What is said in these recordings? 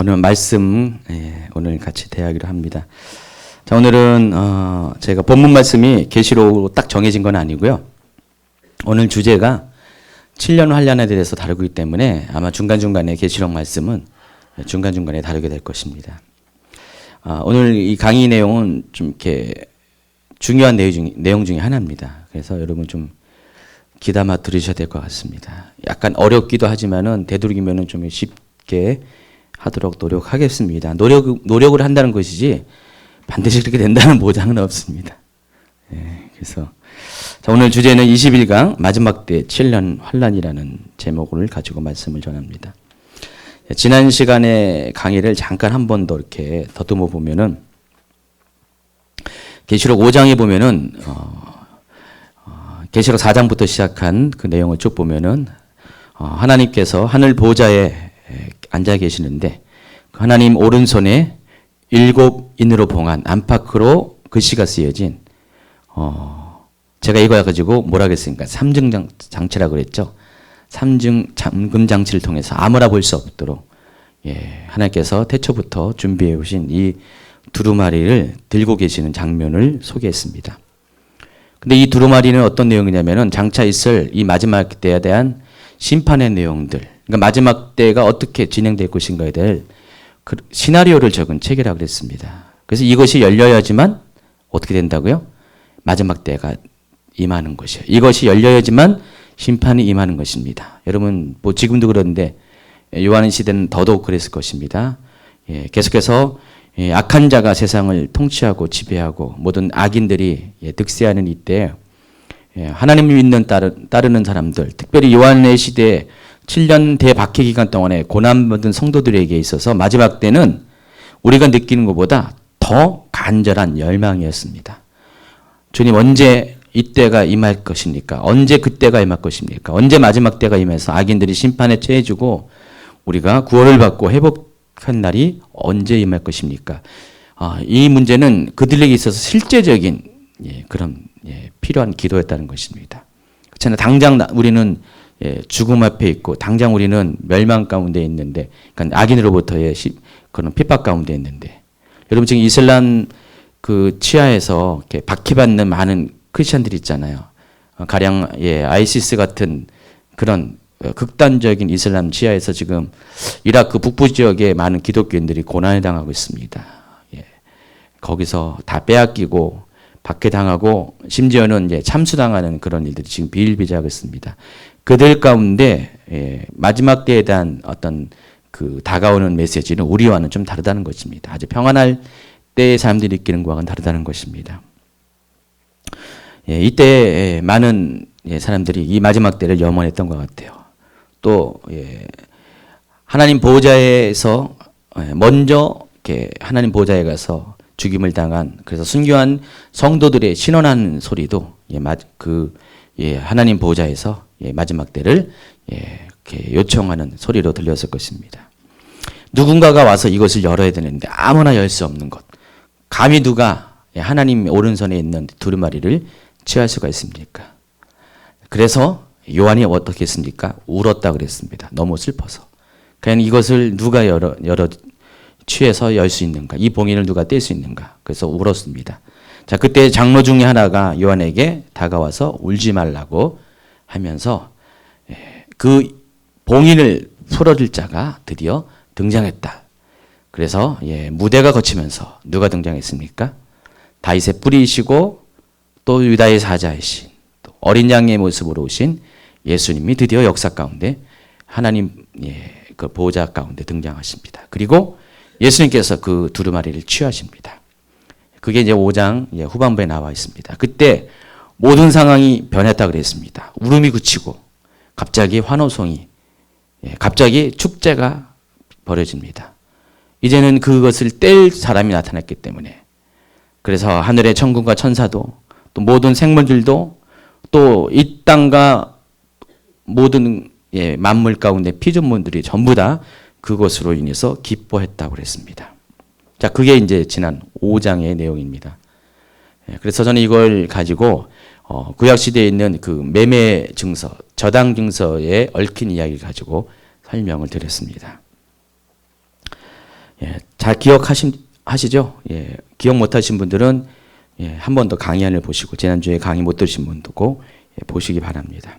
오늘 말씀 오늘 같이 대하기로 합니다. 자, 오늘은 제가 본문 말씀이 계시록으로 딱 정해진 건 아니고요. 오늘 주제가 7년 환란에 대해서 다루기 때문에 아마 중간중간에 계시록 말씀은 중간중간에 다루게 될 것입니다. 오늘 이 강의 내용은 좀 이렇게 중요한 내용 중에 하나입니다. 그래서 여러분 좀 귀담아 들으셔야 될 것 같습니다. 약간 어렵기도 하지만은 되도록이면은 좀 쉽게 하도록 노력하겠습니다. 노력을 한다는 것이지 반드시 그렇게 된다는 보장은 없습니다. 그래서 자, 오늘 주제는 21강 마지막 때 7년 환란이라는 제목을 가지고 말씀을 전합니다. 지난 시간에 강의를 잠깐 한 번 더 이렇게 더듬어 보면은 계시록 5장에 보면은 계시록 4장부터 시작한 그 내용을 쭉 보면은 하나님께서 하늘 보좌에 앉아 계시는데 하나님 오른손에 7인으로 봉한 안팎으로 글씨가 쓰여진 제가 이거 가지고 뭐라 그랬습니까? 삼중 장치라고 그랬죠. 삼중 잠금 장치를 통해서 아무나 볼 수 없도록 하나님께서 태초부터 준비해 오신 이 두루마리를 들고 계시는 장면을 소개했습니다. 근데 이 두루마리는 어떤 내용이냐면은 장차 있을 이 마지막 때에 대한 심판의 내용들, 그러니까 마지막 때가 어떻게 진행될 것인가에 대해 그 시나리오를 적은 책이라 그랬습니다. 그래서 이것이 열려야지만 어떻게 된다고요? 마지막 때가 임하는 것이에요. 이것이 열려야지만 심판이 임하는 것입니다. 여러분 뭐 지금도 그런데 요한 시대는 더더욱 그랬을 것입니다. 계속해서 악한 자가 세상을 통치하고 지배하고 모든 악인들이 득세하는 이때 하나님을 믿는 따르는 사람들, 특별히 요한의 시대에 7년 대박해 기간 동안에 고난받은 성도들에게 있어서 마지막 때는 우리가 느끼는 것보다 더 간절한 열망이었습니다. 주님 언제 이때가 임할 것입니까? 언제 그때가 임할 것입니까? 언제 마지막 때가 임해서 악인들이 심판에 처해지고 우리가 구원을 받고 회복한 날이 언제 임할 것입니까? 이 문제는 그들에게 있어서 실제적인 그런 필요한 기도였다는 것입니다. 그렇잖아요. 당장 우리는 죽음 앞에 있고 당장 우리는 멸망 가운데 있는데, 그러니까 악인으로부터의 그런 핍박 가운데 있는데, 여러분 지금 이슬람 그 치하에서 이렇게 박해받는 많은 크리스천들이 있잖아요. 가령 아이시스 같은 그런 극단적인 이슬람 치하에서 지금 이라크 북부 지역에 많은 기독교인들이 고난을 당하고 있습니다. 거기서 다 빼앗기고 박해당하고 심지어는 참수당하는 그런 일들이 지금 비일비재하고 있습니다. 그들 가운데 마지막 때에 대한 어떤 그 다가오는 메시지는 우리와는 좀 다르다는 것입니다. 아주 평안할 때의 사람들이 느끼는 것과는 다르다는 것입니다. 이때 많은 사람들이 이 마지막 때를 염원했던 것 같아요. 또 하나님 보호자에서 먼저 이렇게 하나님 보호자에 가서 죽임을 당한, 그래서 순교한 성도들의 신원하는 소리도 하나님 보호자에서 마지막 때를 이렇게 요청하는 소리로 들렸을 것입니다. 누군가가 와서 이것을 열어야 되는데 아무나 열 수 없는 것. 감히 누가 하나님 오른손에 있는 두루마리를 취할 수가 있습니까? 그래서 요한이 어떻게 했습니까? 울었다 그랬습니다. 너무 슬퍼서. 과연 이것을 누가 열어 취해서 열 수 있는가? 이 봉인을 누가 뗄 수 있는가? 그래서 울었습니다. 자, 그때 장로 중에 하나가 요한에게 다가와서 울지 말라고 하면서 그 봉인을 풀어줄 자가 드디어 등장했다. 그래서 무대가 거치면서 누가 등장했습니까? 다윗의 뿌리이시고 또 유다의 사자이신 또 어린 양의 모습으로 오신 예수님이 드디어 역사 가운데 하나님 그 보호자 가운데 등장하십니다. 그리고 예수님께서 그 두루마리를 취하십니다. 그게 이제 5장 후반부에 나와 있습니다. 그때 모든 상황이 변했다 그랬습니다. 울음이 그치고 갑자기 환호성이, 갑자기 축제가 벌어집니다. 이제는 그것을 뗄 사람이 나타났기 때문에, 그래서 하늘의 천군과 천사도 또 모든 생물들도 또 이 땅과 모든 만물 가운데 피조물들이 전부 다 그것으로 인해서 기뻐했다고 그랬습니다. 자, 그게 이제 지난 5장의 내용입니다. 그래서 저는 이걸 가지고 구약 시대에 있는 그 매매 증서, 저당 증서에 얽힌 이야기를 가지고 설명을 드렸습니다. 다 기억하시죠? 예, 기억 못하신 분들은 예, 한 번 더 강의안을 보시고 지난주에 강의 못 들으신 분도 예, 보시기 바랍니다.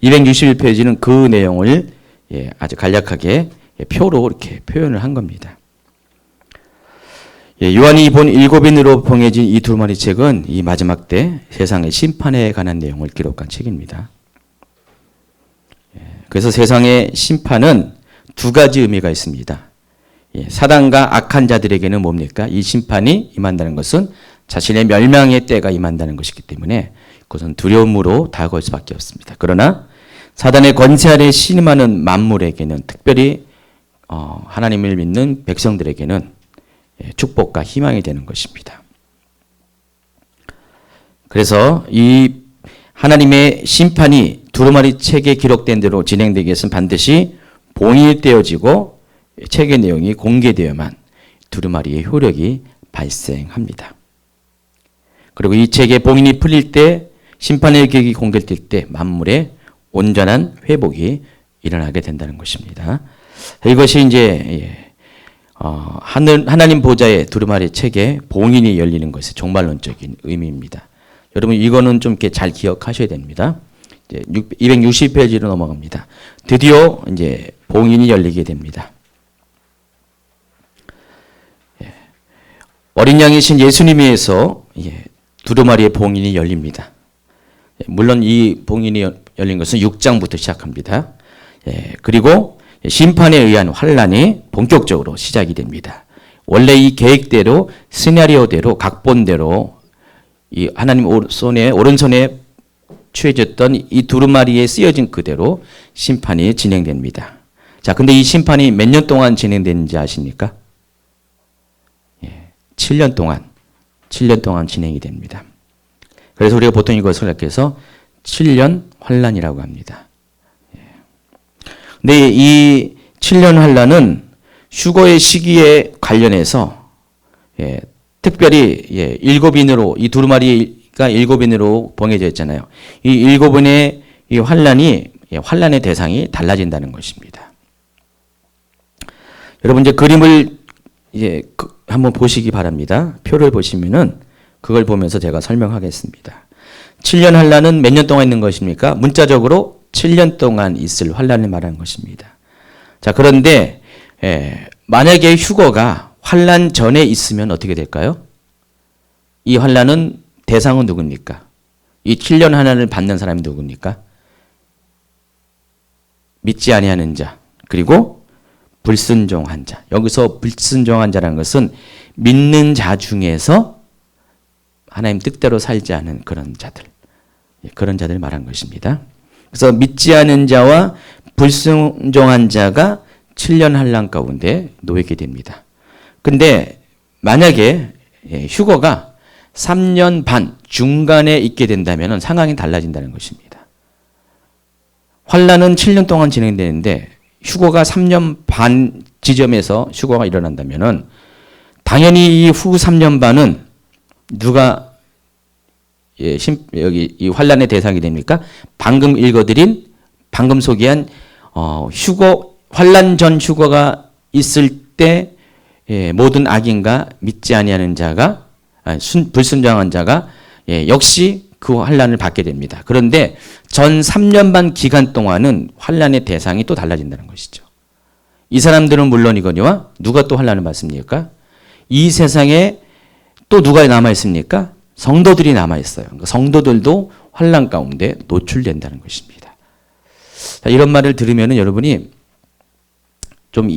261페이지는 그 내용을 예, 아주 간략하게 예, 표로 이렇게 표현을 한 겁니다. 예, 요한이 본 7인으로 봉해진 이 두루마리 책은 이 마지막 때 세상의 심판에 관한 내용을 기록한 책입니다. 예, 그래서 세상의 심판은 두 가지 의미가 있습니다. 예, 사단과 악한 자들에게는 뭡니까? 이 심판이 임한다는 것은 자신의 멸망의 때가 임한다는 것이기 때문에 그것은 두려움으로 다가올 수밖에 없습니다. 그러나 사단의 권세 아래 신임하는 만물에게는 특별히 하나님을 믿는 백성들에게는 축복과 희망이 되는 것입니다. 그래서 이 하나님의 심판이 두루마리 책에 기록된 대로 진행되기 위해서는 반드시 봉인되어지고 책의 내용이 공개되어야만 두루마리의 효력이 발생합니다. 그리고 이 책의 봉인이 풀릴 때 심판의 계획이 공개될 때 만물의 온전한 회복이 일어나게 된다는 것입니다. 이것이 이제 하나님 보좌의 두루마리 책에 봉인이 열리는 것의 종말론적인 의미입니다. 여러분 이거는 좀 이렇게 잘 기억하셔야 됩니다. 이제 260페이지로 넘어갑니다. 드디어 이제 봉인이 열리게 됩니다. 어린 양이신 예수님에 의해서 두루마리의 봉인이 열립니다. 물론 이 봉인이 열린 것은 6장부터 시작합니다. 그리고 심판에 의한 환란이 본격적으로 시작이 됩니다. 원래 이 계획대로 시나리오대로 각본대로 이 하나님 오른손에 취해졌던 이 두루마리에 쓰여진 그대로 심판이 진행됩니다. 자, 근데 이 심판이 몇 년 동안 진행되는지 아십니까? 7년 동안 진행이 됩니다. 그래서 우리가 보통 이것을 이렇게 해서 7년 환란이라고 합니다. 근데 이 7년 환란은 휴거의 시기에 관련해서 특별히 7인으로 이 두루마리가 7인으로 봉해져 있잖아요. 이 7인의 이 환란의 대상이 달라진다는 것입니다. 여러분 이제 그림을 한번 보시기 바랍니다. 표를 보시면은 그걸 보면서 제가 설명하겠습니다. 7년 환란은 몇 년 동안 있는 것입니까? 문자적으로 7년 동안 있을 환란을 말하는 것입니다. 자, 그런데 만약에 휴거가 환란 전에 있으면 어떻게 될까요? 이 환란은 대상은 누굽니까? 이 7년 환란을 받는 사람이 누굽니까? 믿지 아니하는 자, 그리고 불순종한 자. 여기서 불순종한 자라는 것은 믿는 자 중에서 하나님 뜻대로 살지 않은 그런 자들 말한 것입니다. 그래서 믿지 않은 자와 불순종한 자가 7년 환란 가운데 놓이게 됩니다. 근데 만약에 휴거가 3년 반 중간에 있게 된다면 상황이 달라진다는 것입니다. 환란은 7년 동안 진행되는데 휴거가 3년 반 지점에서 휴거가 일어난다면 당연히 이 후 3년 반은 누가 여기 이 환란의 대상이 됩니까? 방금 읽어드린 방금 소개한 환란 전 휴거가 있을 때 모든 악인과 믿지 아니하는 자가 불순종한 자가 역시 그 환란을 받게 됩니다. 그런데 전 3년 반 기간 동안은 환란의 대상이 또 달라진다는 것이죠. 이 사람들은 물론이거니와 누가 또 환란을 받습니까? 이 세상에 또 누가 남아 있습니까? 성도들이 남아 있어요. 그러니까 성도들도 환란 가운데 노출된다는 것입니다. 자, 이런 말을 들으면 여러분이 좀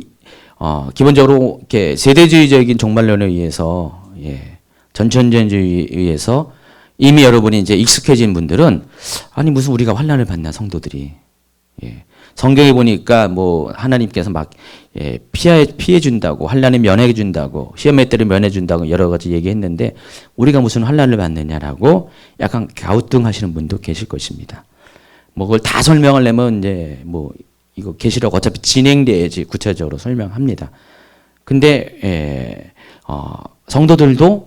기본적으로 이렇게 세대주의적인 종말론에 의해서 전천전주의에 의해서 이미 여러분이 이제 익숙해진 분들은 아니 무슨 우리가 환란을 받나 성도들이 성경에 보니까 뭐 하나님께서 막 피해 준다고 환란을 면해 준다고 시험의 때를 면해 준다고 여러 가지 얘기했는데 우리가 무슨 환란을 받느냐라고 약간 갸우뚱하시는 분도 계실 것입니다. 뭐 그걸 다 설명을 내면 이제 뭐 이거 계시록 어차피 진행돼야지 구체적으로 설명합니다. 근데 성도들도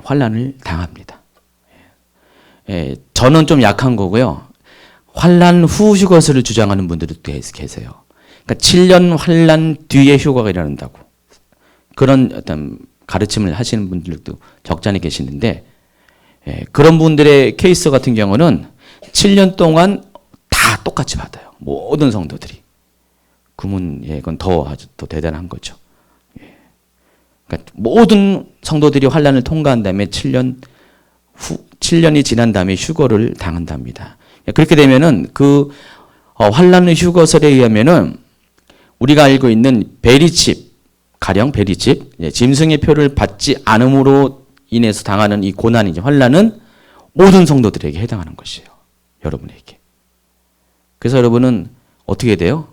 환란을 당합니다. 저는 좀 약한 거고요. 환란 후 휴거를 주장하는 분들도 계세요. 그러니까 7년 환란 뒤에 휴거가 일어난다고. 그런 어떤 가르침을 하시는 분들도 적잖이 계시는데, 그런 분들의 케이스 같은 경우는 7년 동안 다 똑같이 받아요. 모든 성도들이. 그분, 그건 아주 더 대단한 거죠. 그러니까 모든 성도들이 환난을 통과한 다음에 7년이 지난 다음에 휴거를 당한답니다. 그렇게 되면은 그 환난의 휴거설에 의하면은 우리가 알고 있는 베리집, 가령 베리집, 짐승의 표를 받지 않음으로 인해서 당하는 이 고난이죠. 환난은 모든 성도들에게 해당하는 것이에요. 여러분에게. 그래서 여러분은 어떻게 돼요?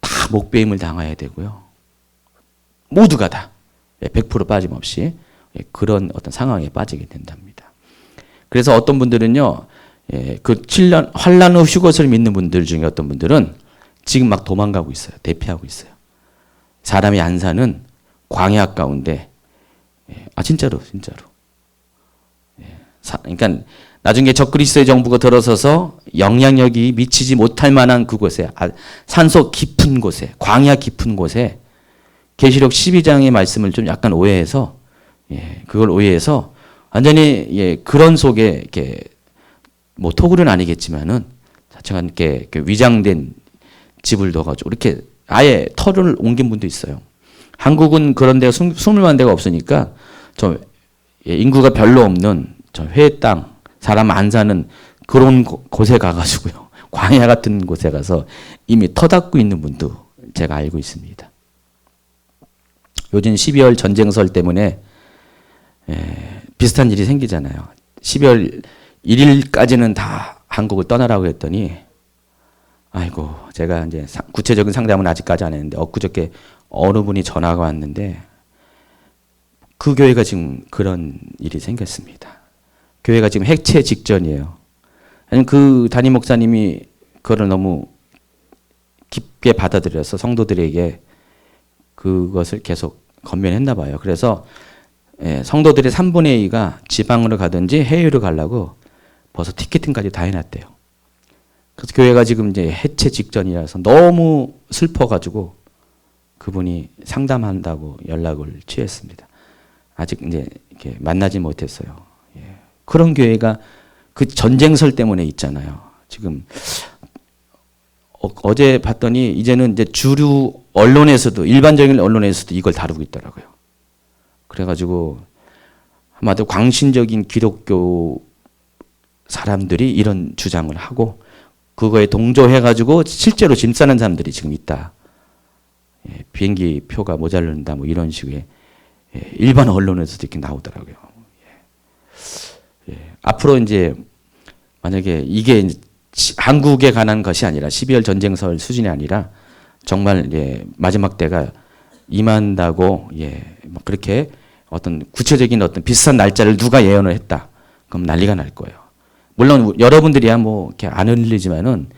다 목배임을 당해야 되고요. 모두가 다 100% 빠짐없이 그런 어떤 상황에 빠지게 된답니다. 그래서 어떤 분들은요, 그 7년 환난 후 휴것을 믿는 분들 중에 어떤 분들은 지금 막 도망가고 있어요. 대피하고 있어요. 사람이 안 사는 광야 가운데, 진짜로. 그러니까 나중에 적그리스도의 정부가 들어서서 영향력이 미치지 못할 만한 그곳에, 산소 깊은 곳에, 광야 깊은 곳에 계시록 12장의 말씀을 좀 약간 오해해서, 그걸 오해해서 완전히 그런 속에 이렇게 뭐 토굴은 아니겠지만은 자체가 이렇게 위장된 집을 넣어가지고 이렇게 아예 터를 옮긴 분도 있어요. 한국은 그런 데가 숨을 만한 데가 없으니까 좀 인구가 별로 없는 저 회 땅, 사람 안 사는 그런 곳에 가가지고요. 광야 같은 곳에 가서 이미 터 닦고 있는 분도 제가 알고 있습니다. 요즘 12월 전쟁설 때문에 비슷한 일이 생기잖아요. 12월 1일까지는 다 한국을 떠나라고 했더니, 아이고, 제가 이제 구체적인 상담은 아직까지 안 했는데, 엊그저께 어느 분이 전화가 왔는데, 그 교회가 지금 그런 일이 생겼습니다. 교회가 지금 해체 직전이에요. 그 담임 목사님이 그걸 너무 깊게 받아들여서 성도들에게 그것을 계속 건면했나 봐요. 그래서 성도들의 3분의 2가 지방으로 가든지 해외로 가려고 벌써 티켓팅까지 다 해놨대요. 그래서 교회가 지금 이제 해체 직전이라서 너무 슬퍼가지고 그분이 상담한다고 연락을 취했습니다. 아직 이제 이렇게 만나지 못했어요. 그런 교회가 그 전쟁설 때문에 있잖아요. 지금 어제 봤더니 이제는 이제 주류 언론에서도, 일반적인 언론에서도 이걸 다루고 있더라고요. 그래가지고 아마도 광신적인 기독교 사람들이 이런 주장을 하고 그거에 동조해가지고 실제로 짐 싸는 사람들이 지금 있다. 비행기 표가 모자른다 뭐 이런 식의 일반 언론에서도 이렇게 나오더라고요. 앞으로 이제 만약에 이게 이제 한국에 관한 것이 아니라 12월 전쟁설 수준이 아니라 정말 마지막 때가 임한다고 막 그렇게 어떤 구체적인 어떤 비슷한 날짜를 누가 예언을 했다. 그럼 난리가 날 거예요. 물론 여러분들이야 뭐 이렇게 안 흔들리지만은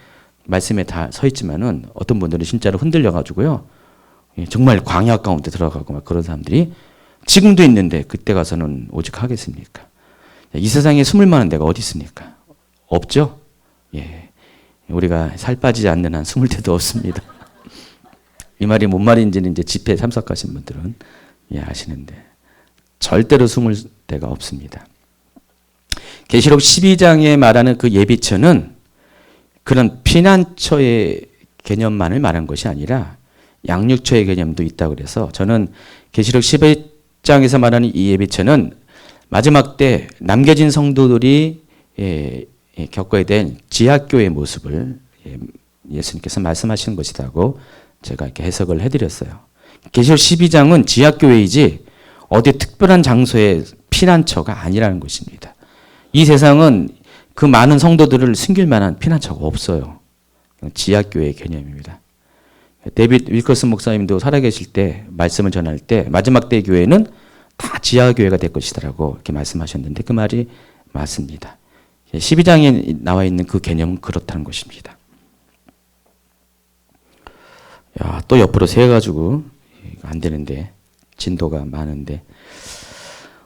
말씀에 다 서 있지만은 어떤 분들은 진짜로 흔들려 가지고요. 정말 광야 가운데 들어가고 막 그런 사람들이 지금도 있는데 그때 가서는 오직 하겠습니까? 이 세상에 숨을 만한 데가 어디 있습니까? 없죠? 우리가 살 빠지지 않는 한 숨을 데도 없습니다. 이 말이 뭔 말인지는 이제 집회에 참석하신 분들은 아시는데 절대로 숨을 데가 없습니다. 계시록 12장에 말하는 그 예비처는 그런 피난처의 개념만을 말한 것이 아니라 양육처의 개념도 있다고 그래서 저는 계시록 11장에서 말하는 이 예비처는 마지막 때 남겨진 성도들이 겪어야 될 지하교회의 모습을 예수님께서 말씀하시는 것이라고 제가 이렇게 해석을 해드렸어요. 계시록 12장은 지하교회이지 어디 특별한 장소의 피난처가 아니라는 것입니다. 이 세상은 그 많은 성도들을 숨길 만한 피난처가 없어요. 지하교회의 개념입니다. 데이빗 윌커슨 목사님도 살아계실 때 말씀을 전할 때 마지막 때의 교회는 다 지하교회가 될 것이라고 이렇게 말씀하셨는데 그 말이 맞습니다. 12장에 나와 있는 그 개념은 그렇다는 것입니다. 또 옆으로 세가지고 안 되는데 진도가 많은데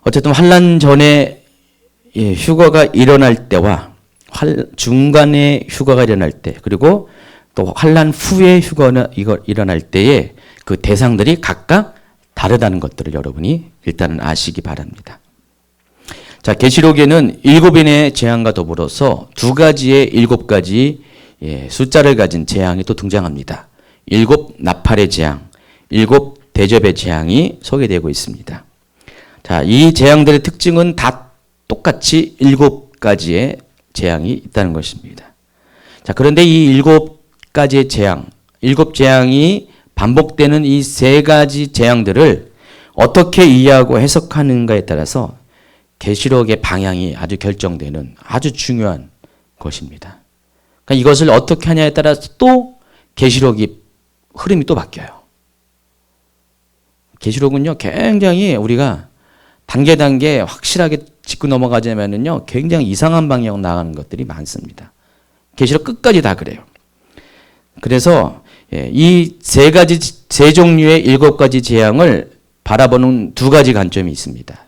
어쨌든 환난 전에 휴거가 일어날 때와 중간에 휴거가 일어날 때 그리고 또 환난 후에 휴거가 일어날 때에 그 대상들이 각각 다르다는 것들을 여러분이 일단은 아시기 바랍니다. 자, 계시록에는 7인의 재앙과 더불어서 2가지의 7가지 숫자를 가진 재앙이 또 등장합니다. 7 나팔의 재앙, 7 대접의 재앙이 소개되고 있습니다. 자, 이 재앙들의 특징은 다 똑같이 7가지의 재앙이 있다는 것입니다. 자, 그런데 이 7가지의 재앙, 7재앙이 반복되는 이 3가지 재앙들을 어떻게 이해하고 해석하는가에 따라서 계시록의 방향이 아주 결정되는 아주 중요한 것입니다. 그러니까 이것을 어떻게 하냐에 따라서 또 계시록이 흐름이 또 바뀌어요. 계시록은요, 굉장히 우리가 단계 확실하게 짚고 넘어가자면은요, 굉장히 이상한 방향으로 나가는 것들이 많습니다. 계시록 끝까지 다 그래요. 그래서 이 3종류의 7가지 재앙을 바라보는 2가지 관점이 있습니다.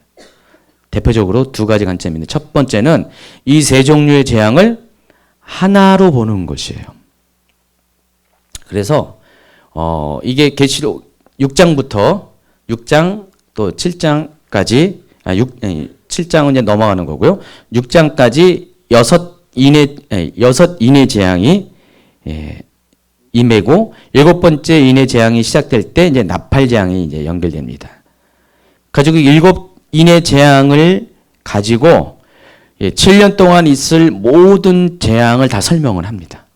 대표적으로 2가지 관점이 있는데, 첫 번째는 이 3종류의 재앙을 하나로 보는 것이에요. 그래서 이게 계시록 6장부터 6장 또 7장까지 7장은 이제 넘어가는 거고요. 6장까지 6인의 재앙이 임하고 7번째 인의 재앙이 시작될 때 이제 나팔 재앙이 이제 연결됩니다. 가지고 7인의 재앙을 가지고 7년 동안 있을 모든 재앙을 다 설명을 합니다.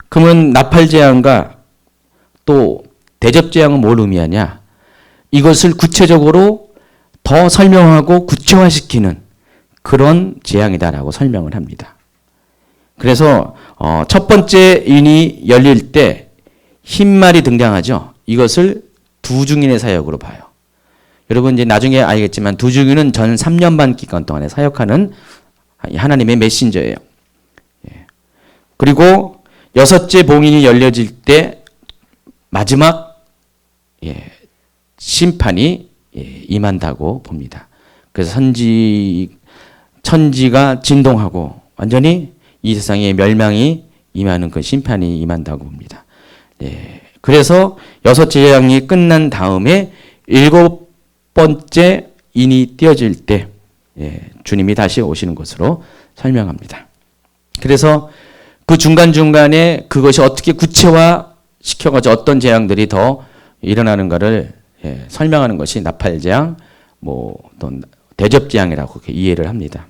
그러면 나팔 재앙과 또 대접 재앙은 뭘 의미하냐? 이것을 구체적으로 더 설명하고 구체화시키는 그런 재앙이다라고 설명을 합니다. 그래서 첫 번째 인이 열릴 때 흰말이 등장하죠. 이것을 두중인의 사역으로 봐요. 여러분 이제 나중에 알겠지만 두중인은 전 3년 반 기간 동안에 사역하는 하나님의 메신저예요. 그리고 6째 봉인이 열려질 때 마지막 심판이 임한다고 봅니다. 그래서 천지가 진동하고 완전히 이 세상에 멸망이 임하는 그 심판이 임한다고 봅니다. 그래서 6째 재앙이 끝난 다음에 7번째 인이 띄어질 때 주님이 다시 오시는 것으로 설명합니다. 그래서 그 중간중간에 그것이 어떻게 구체화 시켜가지고 어떤 재앙들이 더 일어나는가를 설명하는 것이 나팔재앙, 또 대접재앙이라고 그렇게 이해를 합니다.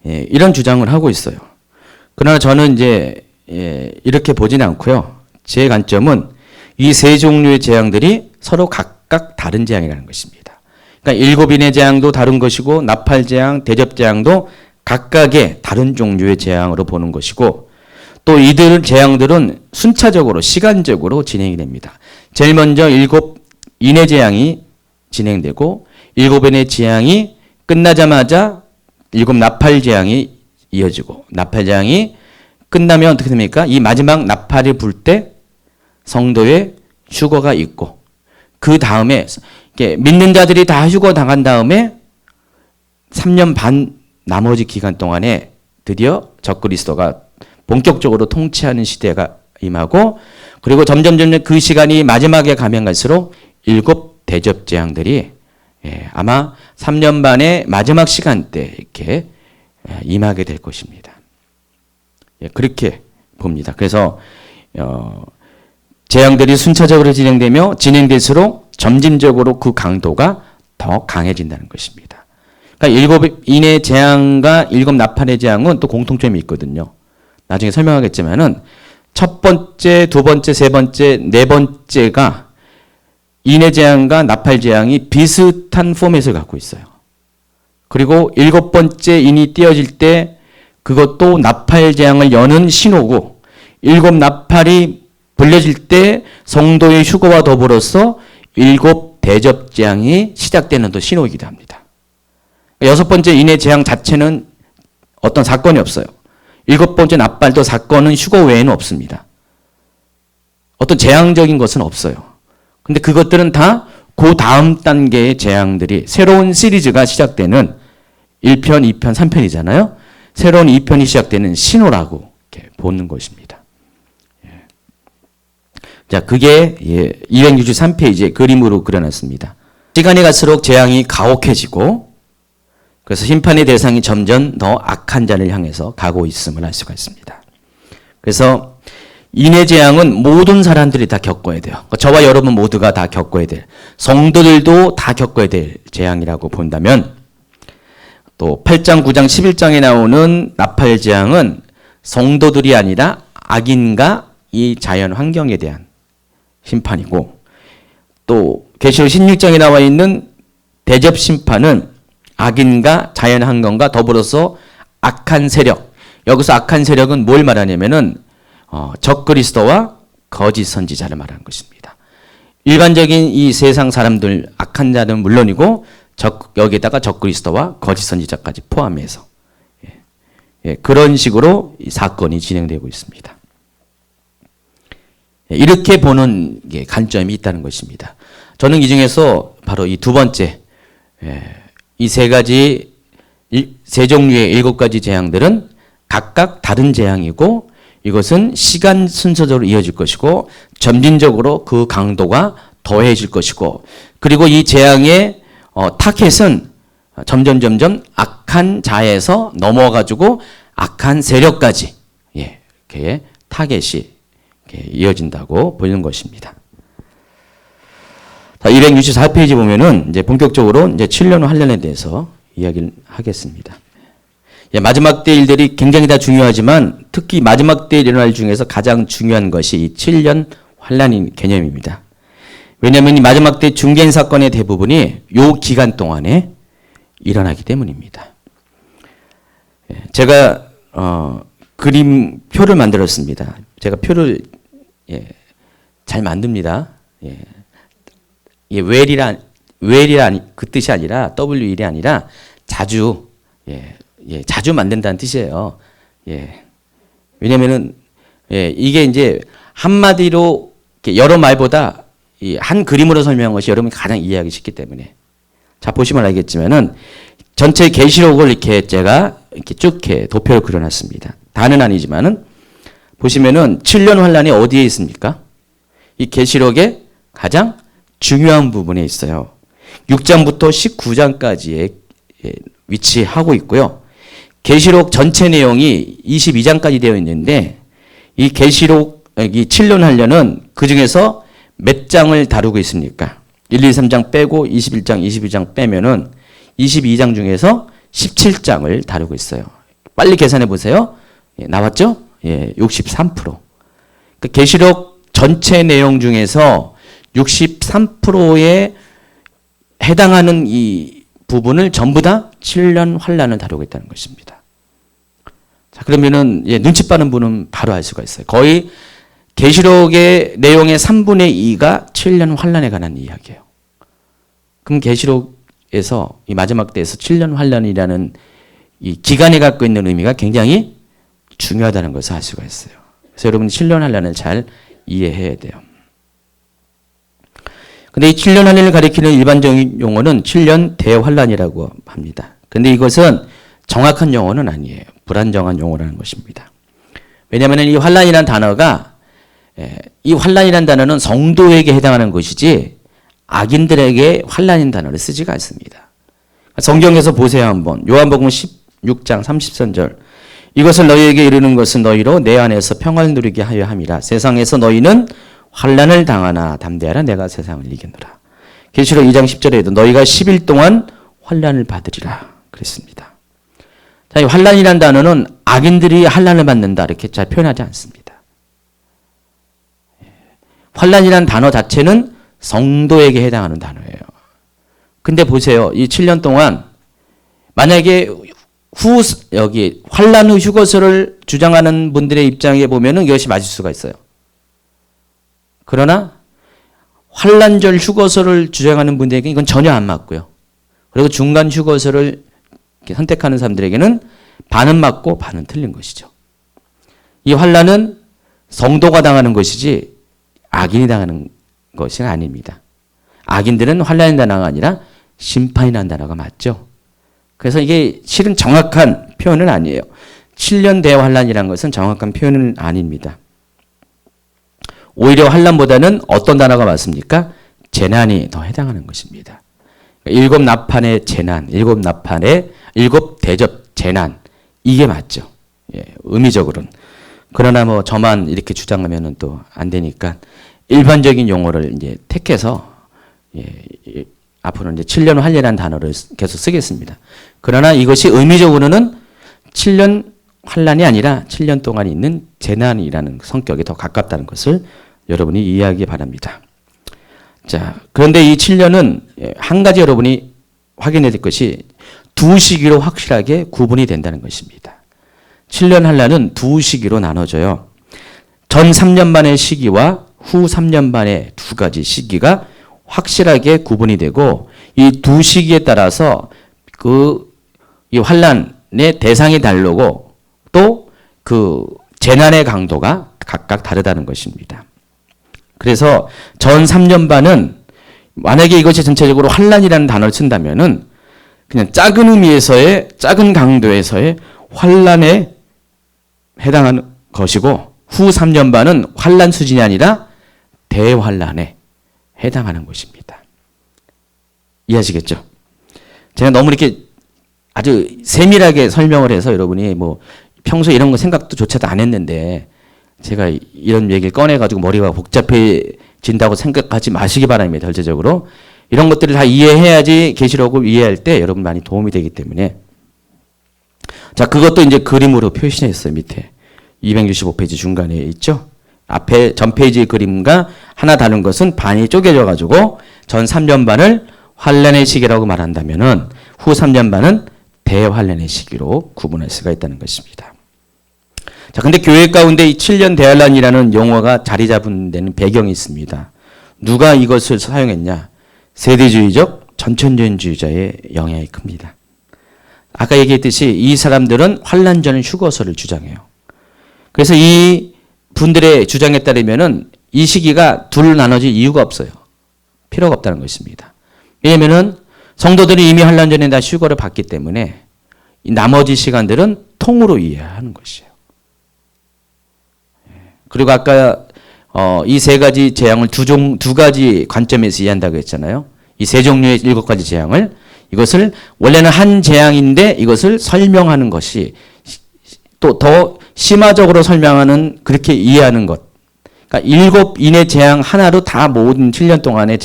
이런 주장을 하고 있어요. 그러나 저는 이제 이렇게 보진 않고요. 제 관점은 이 3종류의 재앙들이 서로 각각 다른 재앙이라는 것입니다. 그러니까 7인의 재앙도 다른 것이고 나팔재앙, 대접재앙도 각각의 다른 종류의 재앙으로 보는 것이고 또 이들 재앙들은 순차적으로 시간적으로 진행이 됩니다. 제일 먼저 7인의 재앙이 진행되고 7인의 재앙이 끝나자마자 7 나팔 재앙이 이어지고 나팔 재앙이 끝나면 어떻게 됩니까? 이 마지막 나팔이 불 때 성도의 휴거가 있고 그 다음에 믿는 자들이 다 휴거 당한 다음에 3년 반 나머지 기간 동안에 드디어 적그리스도가 본격적으로 통치하는 시대가 임하고 그리고 점점 그 시간이 마지막에 가면 갈수록 7 대접 재앙들이 아마 3년 반의 마지막 시간대 이렇게 임하게 될 것입니다. 그렇게 봅니다. 그래서 재앙들이 순차적으로 진행될수록 점진적으로 그 강도가 더 강해진다는 것입니다. 그러니까 7인의 재앙과 7 나팔의 재앙은 또 공통점이 있거든요. 나중에 설명하겠지만은 첫 번째, 두 번째, 세 번째, 네 번째가 인의 재앙과 나팔 재앙이 비슷한 포맷을 갖고 있어요. 그리고 7번째 인이 띄어질 때 그것도 나팔 재앙을 여는 신호고 7 나팔이 불려질 때 성도의 휴거와 더불어서 7 대접 재앙이 시작되는 또 신호이기도 합니다. 6번째 인의 재앙 자체는 어떤 사건이 없어요. 7번째 나팔도 사건은 휴거 외에는 없습니다. 어떤 재앙적인 것은 없어요. 근데 그것들은 다 그 다음 단계의 재앙들이 새로운 시리즈가 시작되는 1편, 2편, 3편이잖아요. 새로운 2편이 시작되는 신호라고 이렇게 보는 것입니다. 자, 그게 263페이지의 그림으로 그려놨습니다. 시간이 갈수록 재앙이 가혹해지고 그래서 심판의 대상이 점점 더 악한 자를 향해서 가고 있음을 알 수가 있습니다. 그래서 인의 재앙은 모든 사람들이 다 겪어야 돼요. 저와 여러분 모두가 다 겪어야 될, 성도들도 다 겪어야 될 재앙이라고 본다면 또 8장, 9장, 11장에 나오는 나팔 재앙은 성도들이 아니라 악인과 이 자연 환경에 대한 심판이고 또 계시록 16장에 나와 있는 대접 심판은 악인과 자연 환경과 더불어서 악한 세력. 여기서 악한 세력은 뭘 말하냐면은 적그리스도와 거짓 선지자를 말하는 것입니다. 일반적인 이 세상 사람들 악한 자는 물론이고 여기에다가 적그리스도와 거짓 선지자까지 포함해서 그런 식으로 이 사건이 진행되고 있습니다. 이렇게 보는 관점이 있다는 것입니다. 저는 이 중에서 바로 이 두 번째 이 세 종류의 7가지 재앙들은 각각 다른 재앙이고 이것은 시간 순서대로 이어질 것이고 점진적으로 그 강도가 더해질 것이고 그리고 이 재앙의 타겟은 점점 악한 자에서 넘어가지고 악한 세력까지 이렇게 타겟이 이어진다고 보이는 것입니다. 264페이지 보면은 이제 본격적으로 이제 7년 환란에 대해서 이야기를 하겠습니다. 마지막 때 일들이 굉장히 다 중요하지만 특히 마지막 때 일어날 일 중에서 가장 중요한 것이 이 7년 환란인 개념입니다. 왜냐하면 이 마지막 때 중개인 사건의 대부분이 요 기간 동안에 일어나기 때문입니다. 제가 그림표를 만들었습니다. 제가 표를 잘 만듭니다. 웰이란 그 뜻이 아니라 WL이 아니라 자주 자주 만든다는 뜻이에요. 왜냐면은 이게 이제 한마디로 여러 말보다 한 그림으로 설명한 것이 여러분이 가장 이해하기 쉽기 때문에. 자, 보시면 알겠지만은 전체 계시록을 이렇게 제가 이렇게 쭉 도표를 그려놨습니다. 다는 아니지만은 보시면은 7년 환란이 어디에 있습니까? 이 계시록의 가장 중요한 부분에 있어요. 6장부터 19장까지에 위치하고 있고요. 계시록 전체 내용이 22장까지 되어 있는데 이 계시록 이 7년 환란은 그 중에서 몇 장을 다루고 있습니까? 1, 2, 3장 빼고 21장, 22장 빼면은 22장 중에서 17장을 다루고 있어요. 빨리 계산해 보세요. 나왔죠? 63%. 그러니까 계시록 전체 내용 중에서 63%에 해당하는 이 부분을 전부 다 7년 환란을 다루고 있다는 것입니다. 자, 그러면은 눈치 빠른 분은 바로 알 수가 있어요. 거의 계시록의 내용의 3분의 2가 7년 환란에 관한 이야기예요. 그럼 계시록에서 이 마지막 때에서 7년 환란이라는 이 기간에 갖고 있는 의미가 굉장히 중요하다는 것을 알 수가 있어요. 그래서 여러분이 7년 환란을 잘 이해해야 돼요. 근데 이 7년 환란을 가리키는 일반적인 용어는 7년 대환란이라고 합니다. 근데 이것은 정확한 용어는 아니에요. 불안정한 용어라는 것입니다. 왜냐하면 이 환란이라는 단어가 이 환란이라는 단어는 성도에게 해당하는 것이지 악인들에게 환란인 단어를 쓰지가 않습니다. 성경에서 보세요 한번. 요한복음 16장 33절. 이것을 너희에게 이르는 것은 너희로 내 안에서 평안을 누리게 하여 함이라. 세상에서 너희는 환란을 당하나 담대하라 내가 세상을 이겼노라. 계시록 2장 10절에도 너희가 10일 동안 환란을 받으리라 그랬습니다. 자, 이 환란이라는 단어는 악인들이 환란을 받는다 이렇게 잘 표현하지 않습니다. 환란이라는 단어 자체는 성도에게 해당하는 단어예요. 근데 보세요. 이 7년 동안 만약에 여기 환란 후 휴거설을 주장하는 분들의 입장에 보면은 이것이 맞을 수가 있어요. 그러나 환란절 휴거설을 주장하는 분들에게 이건 전혀 안 맞고요. 그리고 중간 휴거설을 선택하는 사람들에게는 반은 맞고 반은 틀린 것이죠. 이 환란은 성도가 당하는 것이지 악인이 당하는 것은 아닙니다. 악인들은 환란이 단어가 아니라 심판이라는 단어가 맞죠. 그래서 이게 실은 정확한 표현은 아니에요. 7년 대환란이라는 것은 정확한 표현은 아닙니다. 오히려 환난보다는 어떤 단어가 맞습니까? 재난이 더 해당하는 것입니다. 일곱 나판의 재난, 일곱 대접 재난, 이게 맞죠. 예, 의미적으로는. 그러나 뭐 저만 이렇게 주장하면은 또 안 되니까 일반적인 용어를 이제 택해서 앞으로 이제 7년 환란이라는 단어를 계속 쓰겠습니다. 그러나 이것이 의미적으로는 7년 환란이 아니라 7년 동안 있는 재난이라는 성격에 더 가깝다는 것을 여러분이 이해하기 바랍니다. 자, 그런데 이 7년은 한 가지 여러분이 확인해야 될 것이 두 시기로 확실하게 구분이 된다는 것입니다. 7년 환란은 두 시기로 나눠져요. 전 3년 반의 시기와 후 3년 반의 두 가지 시기가 확실하게 구분이 되고 이 두 시기에 따라서 이 환란의 대상이 다르고 또 그 재난의 강도가 각각 다르다는 것입니다. 그래서 전 3년 반은 만약에 이것이 전체적으로 환란이라는 단어를 쓴다면은 그냥 작은 의미에서의 작은 강도에서의 환란에 해당하는 것이고 후 3년 반은 환란 수준이 아니라 대환란에 해당하는 것입니다. 이해하시겠죠? 제가 너무 이렇게 아주 세밀하게 설명을 해서 여러분이 뭐 평소에 이런 거 생각도 조차도 안 했는데 제가 이런 얘기를 꺼내가지고 머리가 복잡해진다고 생각하지 마시기 바랍니다. 절대적으로. 이런 것들을 다 이해해야지 계시록을 이해할 때 여러분 많이 도움이 되기 때문에. 자, 그것도 이제 그림으로 표시했어요. 밑에 265페이지 중간에 있죠. 앞에 전 페이지 그림과 하나 다른 것은 반이 쪼개져 가지고 전 3년 반을 환란의 시기라고 말한다면은 후 3년 반은 대환란의 시기로 구분할 수가 있다는 것입니다. 자, 근데 교회 가운데 이 7년 대환란이라는 용어가 자리 잡은 데는 배경이 있습니다. 누가 이것을 사용했냐? 세대주의적 전천년주의자의 영향이 큽니다. 아까 얘기했듯이 이 사람들은 환란 전 휴거설을 주장해요. 그래서 이 분들의 주장에 따르면은 이 시기가 둘로 나눠질 이유가 없어요. 필요가 없다는 것입니다. 왜냐면은 성도들이 이미 환란 전에 다 휴거를 받기 때문에 이 나머지 시간들은 통으로 이해하는 것이에요. 그리고 아까 이 세 가지 재앙을 두 가지 관점에서 이해한다고 했잖아요. 이 세 종류의 7가지 재앙을 이것을 원래는 한 재앙인데 이것을 설명하는 것이 또 더 심화적으로 설명하는 그렇게 이해하는 것. 그러니까 7인의 재앙 하나로 다 모든 7년 동안의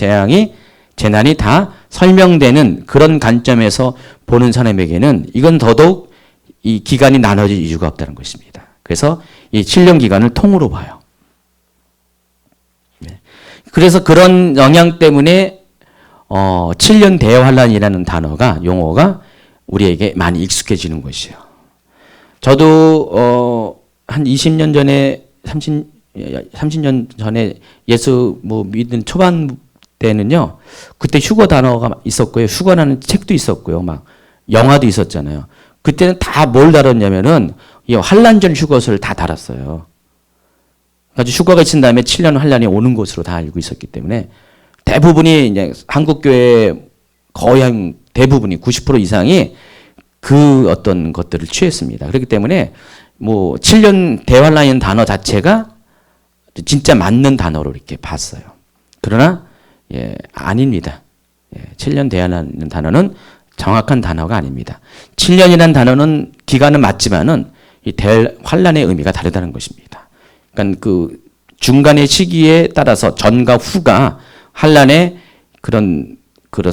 재난이 다 설명되는 그런 관점에서 보는 사람에게는 이건 더더욱 이 기간이 나눠질 이유가 없다는 것입니다. 그래서 이 7년 기간을 통으로 봐요. 그래서 그런 영향 때문에 7년 대환란이라는 단어가 용어가 우리에게 많이 익숙해지는 것이에요. 저도 한 20년 전에 30년 전에 예수 믿은 초반 때는요. 그때 휴거 단어가 있었고요. 휴거라는 책도 있었고요. 막 영화도 있었잖아요. 그때는 다 뭘 다뤘냐면은 이 환란전 휴거서를 다 달았어요. 그래서 휴거가 있은 다음에 7년 환란이 오는 것으로 다 알고 있었기 때문에 대부분이 이제 한국 교회 거의 한 대부분이 90% 이상이 그 어떤 것들을 취했습니다. 그렇기 때문에 뭐 7년 대환란이라는 단어 자체가 진짜 맞는 단어로 이렇게 봤어요. 그러나 아닙니다. 7년 대환란이라는 단어는 정확한 단어가 아닙니다. 7년이라는 단어는 기간은 맞지만은 이 대환란의 의미가 다르다는 것입니다. 그러니까 그 중간의 시기에 따라서 전과 후가 환란의 그런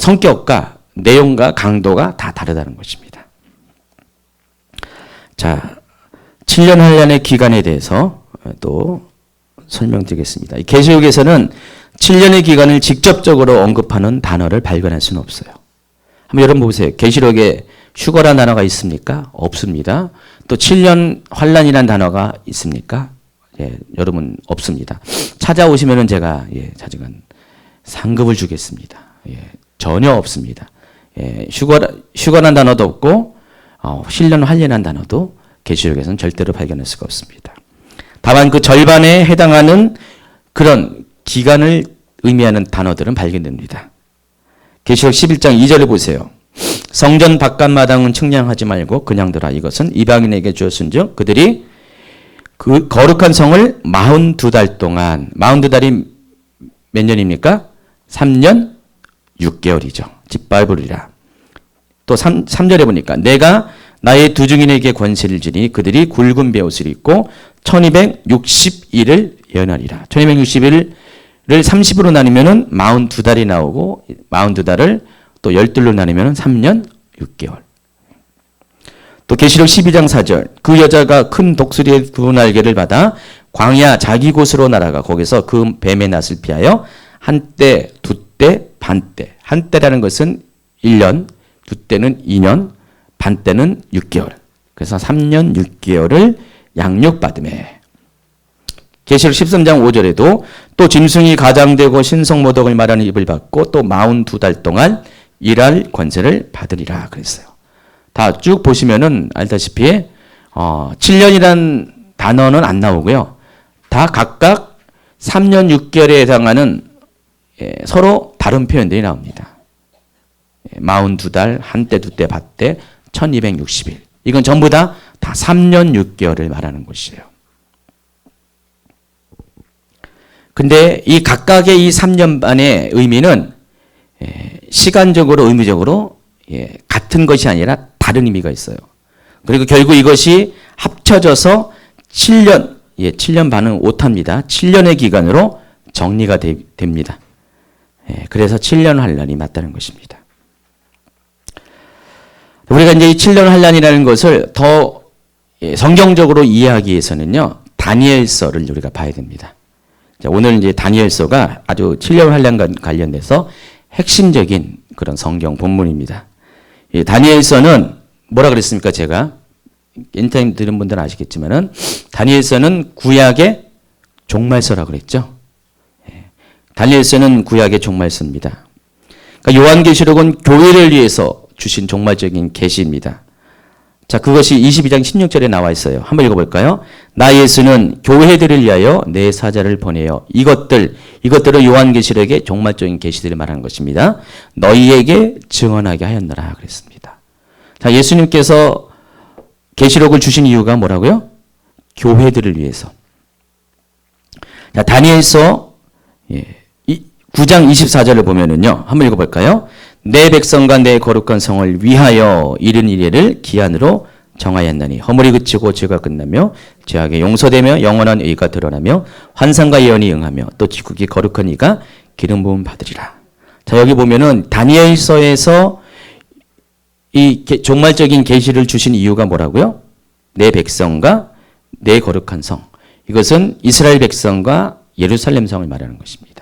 성격과 내용과 강도가 다 다르다는 것입니다. 자, 7년 환란의 기간에 대해서 또 설명드리겠습니다. 계시록에서는 7년의 기간을 직접적으로 언급하는 단어를 발견할 수는 없어요. 한번 여러분 보세요. 계시록에 휴거라는 단어가 있습니까? 없습니다. 또 7년 환란이라는 단어가 있습니까? 여러분 없습니다. 찾아오시면은 제가 자직은 상급을 주겠습니다. 전혀 없습니다. 휴거라는 단어도 없고 7년 환란이라는 단어도 계시록에서는 절대로 발견할 수가 없습니다. 다만 그 절반에 해당하는 그런 기간을 의미하는 단어들은 발견됩니다. 계시록 11장 2절을 보세요. 성전 바깥마당은 측량하지 말고 그냥 두라. 이것은 이방인에게 주었은즉 그들이 그 거룩한 성을 42달 동안, 42달이 몇 년입니까? 3년 6개월이죠. 짓밟으리라. 또 3절에 보니까 내가 나의 두 증인에게 권세를 주니 그들이 굵은 베옷을 입고 1260일을 예언하리라. 1260일을 30으로 나누면은 42달이 나오고 42달을 또 10들로 나누면은 3년 6개월. 또 계시록 12장 4절 그 여자가 큰 독수리의 두 날개를 받아 광야 자기 곳으로 날아가 거기서 그 뱀의 낯을 피하여 한때, 두때, 반때. 한때라는 것은 1년, 두때는 2년, 반때는 6개월. 그래서 3년 6개월을 양육받음에. 계시록 13장 5절에도 또 짐승이 가장되고 신성모독을 말하는 입을 받고 또 42달 동안 일할 권세를 받으리라 그랬어요. 다 쭉 보시면은 알다시피 7년이란 단어는 안 나오고요. 다 각각 3년 6개월에 해당하는 서로 다른 표현들이 나옵니다. 42달, 한때, 두때, 밭때, 1260일. 이건 전부 다 3년 6개월을 말하는 것이에요. 근데 이 각각의 이 3년 반의 의미는 시간적으로 의미적으로 같은 것이 아니라 다른 의미가 있어요. 그리고 결국 이것이 합쳐져서 7년, 7년 반은 오타입니다. 7년의 기간으로 정리가 됩니다. 그래서 7년 환란이 맞다는 것입니다. 우리가 이제 이 7년 환란이라는 것을 더 성경적으로 이해하기 위해서는요, 다니엘서를 우리가 봐야 됩니다. 자, 오늘 이제 다니엘서가 아주 7년 환란과 관련돼서 핵심적인 그런 성경 본문입니다. 이 다니엘서는 뭐라 그랬습니까? 제가 인터넷 들은 분들은 아시겠지만은 다니엘서는 구약의 종말서라고 그랬죠. 다니엘서는 구약의 종말서입니다. 그러니까 요한계시록은 교회를 위해서 주신 종말적인 계시입니다. 자, 그것이 22장 16절에 나와 있어요. 한번 읽어볼까요? 나 예수는 교회들을 위하여 내 사자를 보내어 이것들을 요한계시록의 종말적인 계시들을 말하는 것입니다. 너희에게 증언하게 하였노라 그랬습니다. 자, 예수님께서 계시록을 주신 이유가 뭐라고요? 교회들을 위해서. 자, 다니엘서 9장 24절을 보면은요. 한번 읽어볼까요? 내 백성과 내 거룩한 성을 위하여 이른 이래를 기한으로 정하였나니 허물이 그치고 죄가 끝나며 죄악이 용서되며 영원한 의가 드러나며 환상과 예언이 응하며 또 지극히 거룩한 이가 기름 부음 받으리라. 자, 여기 보면은 다니엘서에서 이 종말적인 계시를 주신 이유가 뭐라고요? 내 백성과 내 거룩한 성. 이것은 이스라엘 백성과 예루살렘 성을 말하는 것입니다.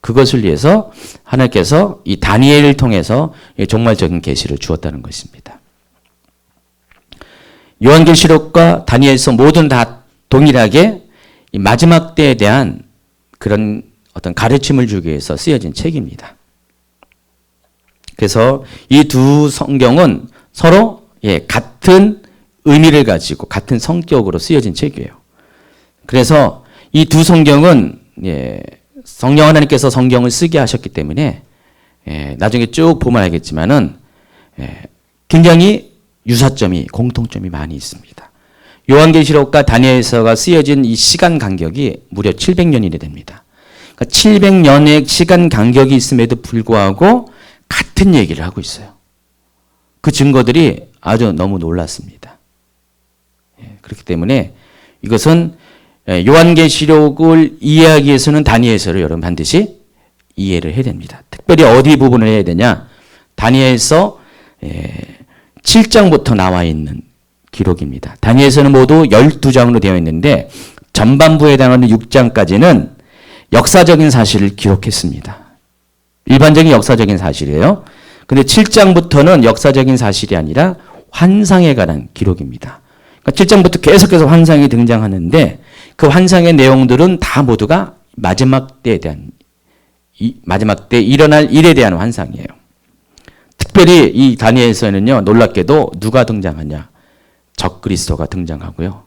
그것을 위해서 하나님께서 이 다니엘을 통해서 종말적인 계시를 주었다는 것입니다. 요한계시록과 다니엘서 모두는 다 동일하게 이 마지막 때에 대한 그런 어떤 가르침을 주기 위해서 쓰여진 책입니다. 그래서 이 두 성경은 서로 같은 의미를 가지고 같은 성격으로 쓰여진 책이에요. 그래서 이 두 성경은 성령 하나님께서 성경을 쓰게 하셨기 때문에 나중에 쭉 보면 알겠지만은 굉장히 유사점이 공통점이 많이 있습니다. 요한계시록과 다니엘서가 쓰여진 이 시간 간격이 무려 700년이 됩니다. 그러니까 700년의 시간 간격이 있음에도 불구하고 같은 얘기를 하고 있어요. 그 증거들이 아주 너무 놀랐습니다. 그렇기 때문에 이것은 요한계시록을 이해하기 위해서는 다니엘서를 여러분 반드시 이해를 해야 됩니다. 특별히 어디 부분을 해야 되냐? 다니엘서 7장부터 나와 있는 기록입니다. 다니엘서는 모두 12장으로 되어 있는데 전반부에 해당하는 6장까지는 역사적인 사실을 기록했습니다. 일반적인 역사적인 사실이에요. 근데 7장부터는 역사적인 사실이 아니라 환상에 관한 기록입니다. 그러니까 7장부터 계속해서 환상이 등장하는데 그 환상의 내용들은 다 모두가 마지막 때에 대한 마지막 때 일어날 일에 대한 환상이에요. 특별히 이 다니엘서에는요, 놀랍게도 누가 등장하냐? 적그리스도가 등장하고요.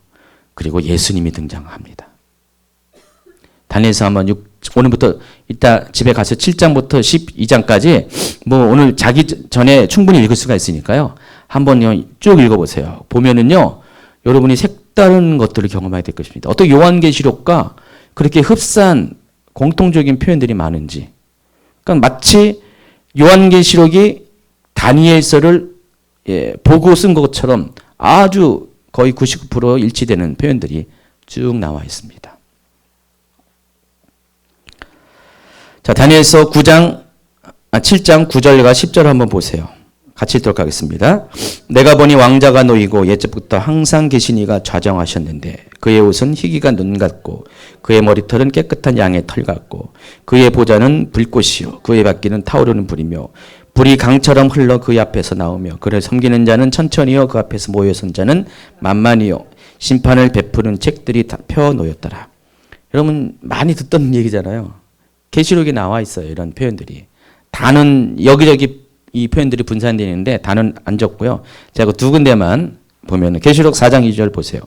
그리고 예수님이 등장합니다. 다니엘서 한번 오늘부터 이따 집에 가서 7장부터 12장까지 뭐 오늘 자기 전에 충분히 읽을 수가 있으니까요. 한번 쭉 읽어보세요. 보면은요, 여러분이 색다른 것들을 경험하게 될 것입니다. 어떻게 요한계시록과 그렇게 흡사한 공통적인 표현들이 많은지. 그러니까 마치 요한계시록이 다니엘서를 보고 쓴 것처럼 아주 거의 99% 일치되는 표현들이 쭉 나와 있습니다. 자, 다니엘서 7장 9절과 10절을 한번 보세요. 같이 읽도록 하겠습니다. 내가 보니 왕자가 놓이고 옛적부터 항상 계신 이가 좌정하셨는데 그의 옷은 희기가 눈 같고 그의 머리털은 깨끗한 양의 털 같고 그의 보좌는 불꽃이요 그의 바퀴는 타오르는 불이며 불이 강처럼 흘러 그 앞에서 나오며 그를 섬기는 자는 천천히요 그 앞에서 모여 선 자는 만만히요 심판을 베푸는 책들이 다 펴 놓였더라. 여러분 많이 듣던 얘기잖아요. 계시록에 나와 있어요. 이런 표현들이. 다는 여기저기 이 표현들이 분산되어 있는데 다는 안 적고요. 제가 두 군데만 보면 계시록 4장 2절 보세요.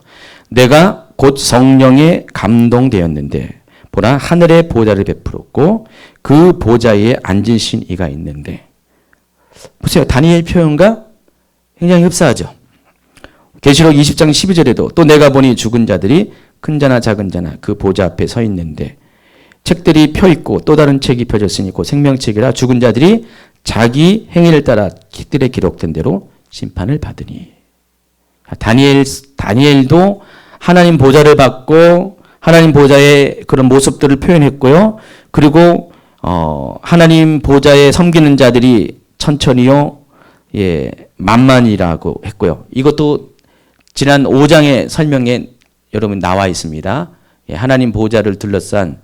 내가 곧 성령에 감동되었는데 보라 하늘의 보좌를 베풀었고 그 보좌에 앉으신 이가 있는데 보세요. 다니엘 표현과 굉장히 흡사하죠. 계시록 20장 12절에도 또 내가 보니 죽은 자들이 큰 자나 작은 자나 그 보좌 앞에 서 있는데 책들이 펴 있고 또 다른 책이 펴졌으니 곧 생명책이라 죽은 자들이 자기 행위를 따라 책들에 기록된 대로 심판을 받으니. 다니엘도 하나님 보좌를 받고 하나님 보좌의 그런 모습들을 표현했고요. 그리고 하나님 보좌에 섬기는 자들이 천천히요, 만만이라고 했고요. 이것도 지난 5장의 설명에 여러분 나와 있습니다. 하나님 보좌를 둘러싼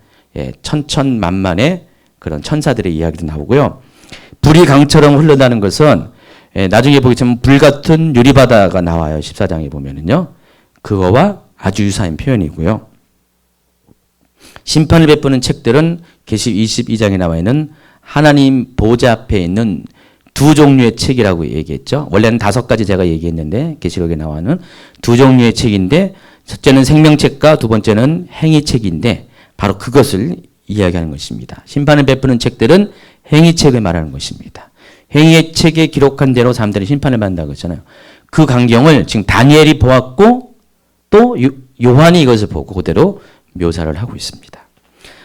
천천만만의 그런 천사들의 이야기도 나오고요. 불이 강처럼 흘러나는 것은 나중에 보겠지만 불같은 유리바다가 나와요. 14장에 보면은요. 그거와 아주 유사한 표현이고요. 심판을 베푸는 책들은 계시 22장에 나와 있는 하나님 보좌 앞에 있는 두 종류의 책이라고 얘기했죠. 원래는 5가지 제가 얘기했는데 계시록에 나와는 두 종류의 책인데 첫째는 생명책과 두 번째는 행위책인데 바로 그것을 이야기하는 것입니다. 심판을 베푸는 책들은 행위책을 말하는 것입니다. 행위의 책에 기록한 대로 사람들이 심판을 받는다고 했잖아요. 그 광경을 지금 다니엘이 보았고 또 요한이 이것을 보고 그대로 묘사를 하고 있습니다.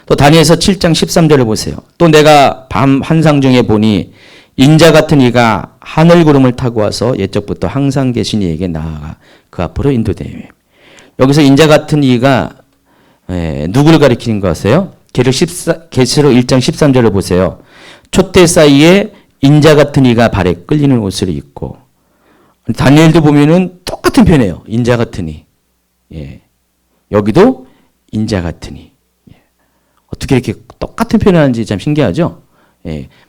또 다니엘서 7장 13절을 보세요. 또 내가 밤 환상 중에 보니 인자 같은 이가 하늘 구름을 타고 와서 옛적부터 항상 계신 이에게 나아가 그 앞으로 인도되며. 여기서 인자 같은 이가 누구를 가리키는 거 아세요? 계시록 1장 13절을 보세요. 촛대 사이에 인자 같은 이가 발에 끌리는 옷을 입고. 다니엘도 보면은 똑같은 표현이에요. 인자 같은 이. 여기도 인자 같은 이. 어떻게 이렇게 똑같은 표현을 하는지 참 신기하죠?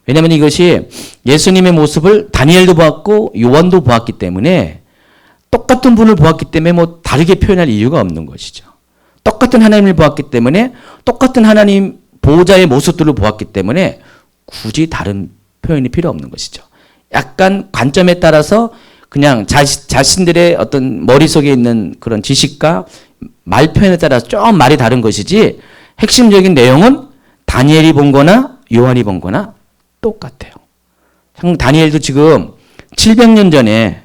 왜냐하면 이것이 예수님의 모습을 다니엘도 보았고 요한도 보았기 때문에 똑같은 분을 보았기 때문에 뭐 다르게 표현할 이유가 없는 것이죠. 똑같은 하나님을 보았기 때문에 똑같은 하나님 보호자의 모습들을 보았기 때문에 굳이 다른 표현이 필요 없는 것이죠. 약간 관점에 따라서 그냥 자신들의 어떤 머릿속에 있는 그런 지식과 말 표현에 따라서 좀 말이 다른 것이지 핵심적인 내용은 다니엘이 본 거나 요한이 본 거나 똑같아요. 다니엘도 지금 700년 전에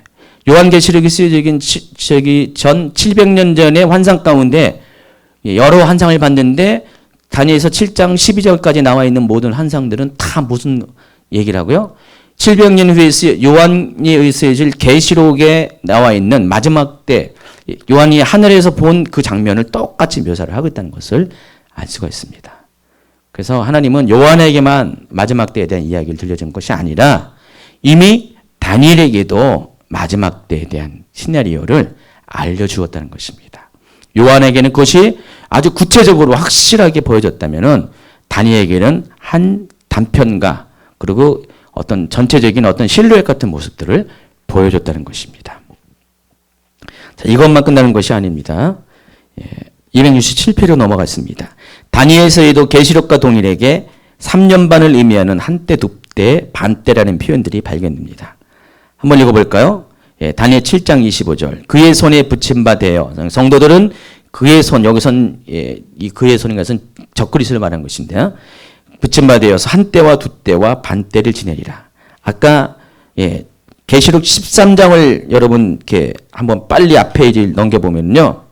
요한계시록이 쓰여진 전 700년 전의 환상 가운데 여러 환상을 봤는데 다니엘서 7장 12절까지 나와 있는 모든 환상들은 다 무슨 얘기라고요? 700년 후에 요한에 의해서 계시록에 나와 있는 마지막 때 요한이 하늘에서 본 그 장면을 똑같이 묘사를 하고 있다는 것을 알 수가 있습니다. 그래서 하나님은 요한에게만 마지막 때에 대한 이야기를 들려준 것이 아니라 이미 다니엘에게도 마지막 때에 대한 시나리오를 알려주었다는 것입니다. 요한에게는 그것이 아주 구체적으로 확실하게 보여졌다면은 다니엘에게는 한 단편과 그리고 어떤 전체적인 어떤 실루엣 같은 모습들을 보여줬다는 것입니다. 자, 이것만 끝나는 것이 아닙니다. 267페이지로 넘어갔습니다. 다니엘서에도 계시록과 동일하게 3년 반을 의미하는 한때, 두때, 반때라는 표현들이 발견됩니다. 한번 읽어볼까요? 다니엘 7장 25절. 그의 손에 붙임 바 되어 성도들은 그의 손, 여기선 이 그의 손인 것은 적그리스를 말한 것인데요. 붙임 바 되어서 한때와 두때와 반때를 지내리라. 아까 계시록 13장을 여러분 이렇게 한번 빨리 앞 페이지를 넘겨보면요.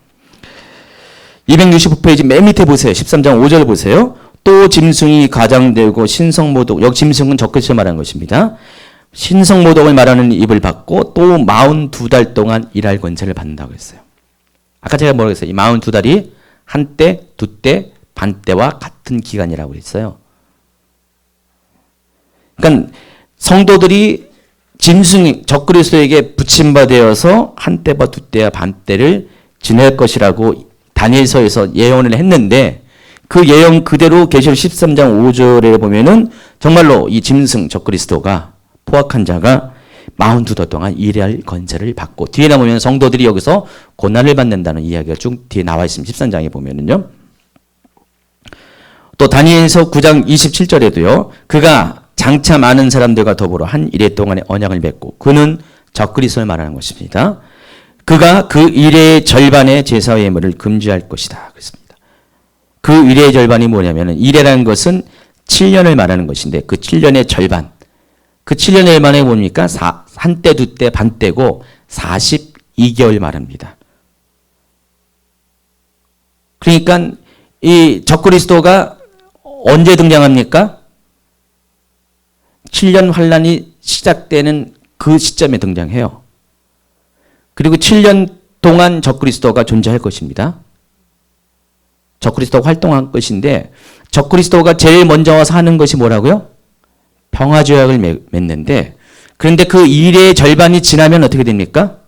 265페이지 맨 밑에 보세요. 13장 5절 보세요. 또 짐승이 가장되고 신성모독, 여기 짐승은 적그리스도 말하는 것입니다. 신성모독을 말하는 입을 받고 또 42달 동안 일할 권세를 받는다고 했어요. 아까 제가 뭐라고 했어요? 이 42달이 한때, 두때, 반때와 같은 기간이라고 했어요. 그러니까 성도들이 짐승, 적그리스도에게 부침받아서 한때와 두때와 반때를 지낼 것이라고 다니엘서에서 예언을 했는데 그 예언 그대로 계시록 13장 5절에 보면은 정말로 이 짐승 적그리스도가 포악한 자가 42달 동안 일할 권세를 받고 뒤에 나오면 성도들이 여기서 고난을 받는다는 이야기가 쭉 뒤에 나와 있습니다. 13장에 보면은요. 또 다니엘서 9장 27절에도요. 그가 장차 많은 사람들과 더불어 한 일해 동안의 언약을 맺고 그는 적그리스도를 말하는 것입니다. 그가 그 일의 절반의 제사 예물을 금지할 것이다. 그렇습니다. 그 일의 절반이 뭐냐면은 일해라는 것은 7년을 말하는 것인데 그 7년의 절반. 그 7년의 절반에 뭡니까? 한때, 두때, 반때고 42개월 말합니다. 그러니까 이 적그리스도가 언제 등장합니까? 7년 환란이 시작되는 그 시점에 등장해요. 그리고 7년 동안 적그리스도가 존재할 것입니다. 적그리스도가 활동할 것인데 적그리스도가 제일 먼저 와서 하는 것이 뭐라고요? 평화조약을 맺는데 그런데 그 일의 절반이 지나면 어떻게 됩니까?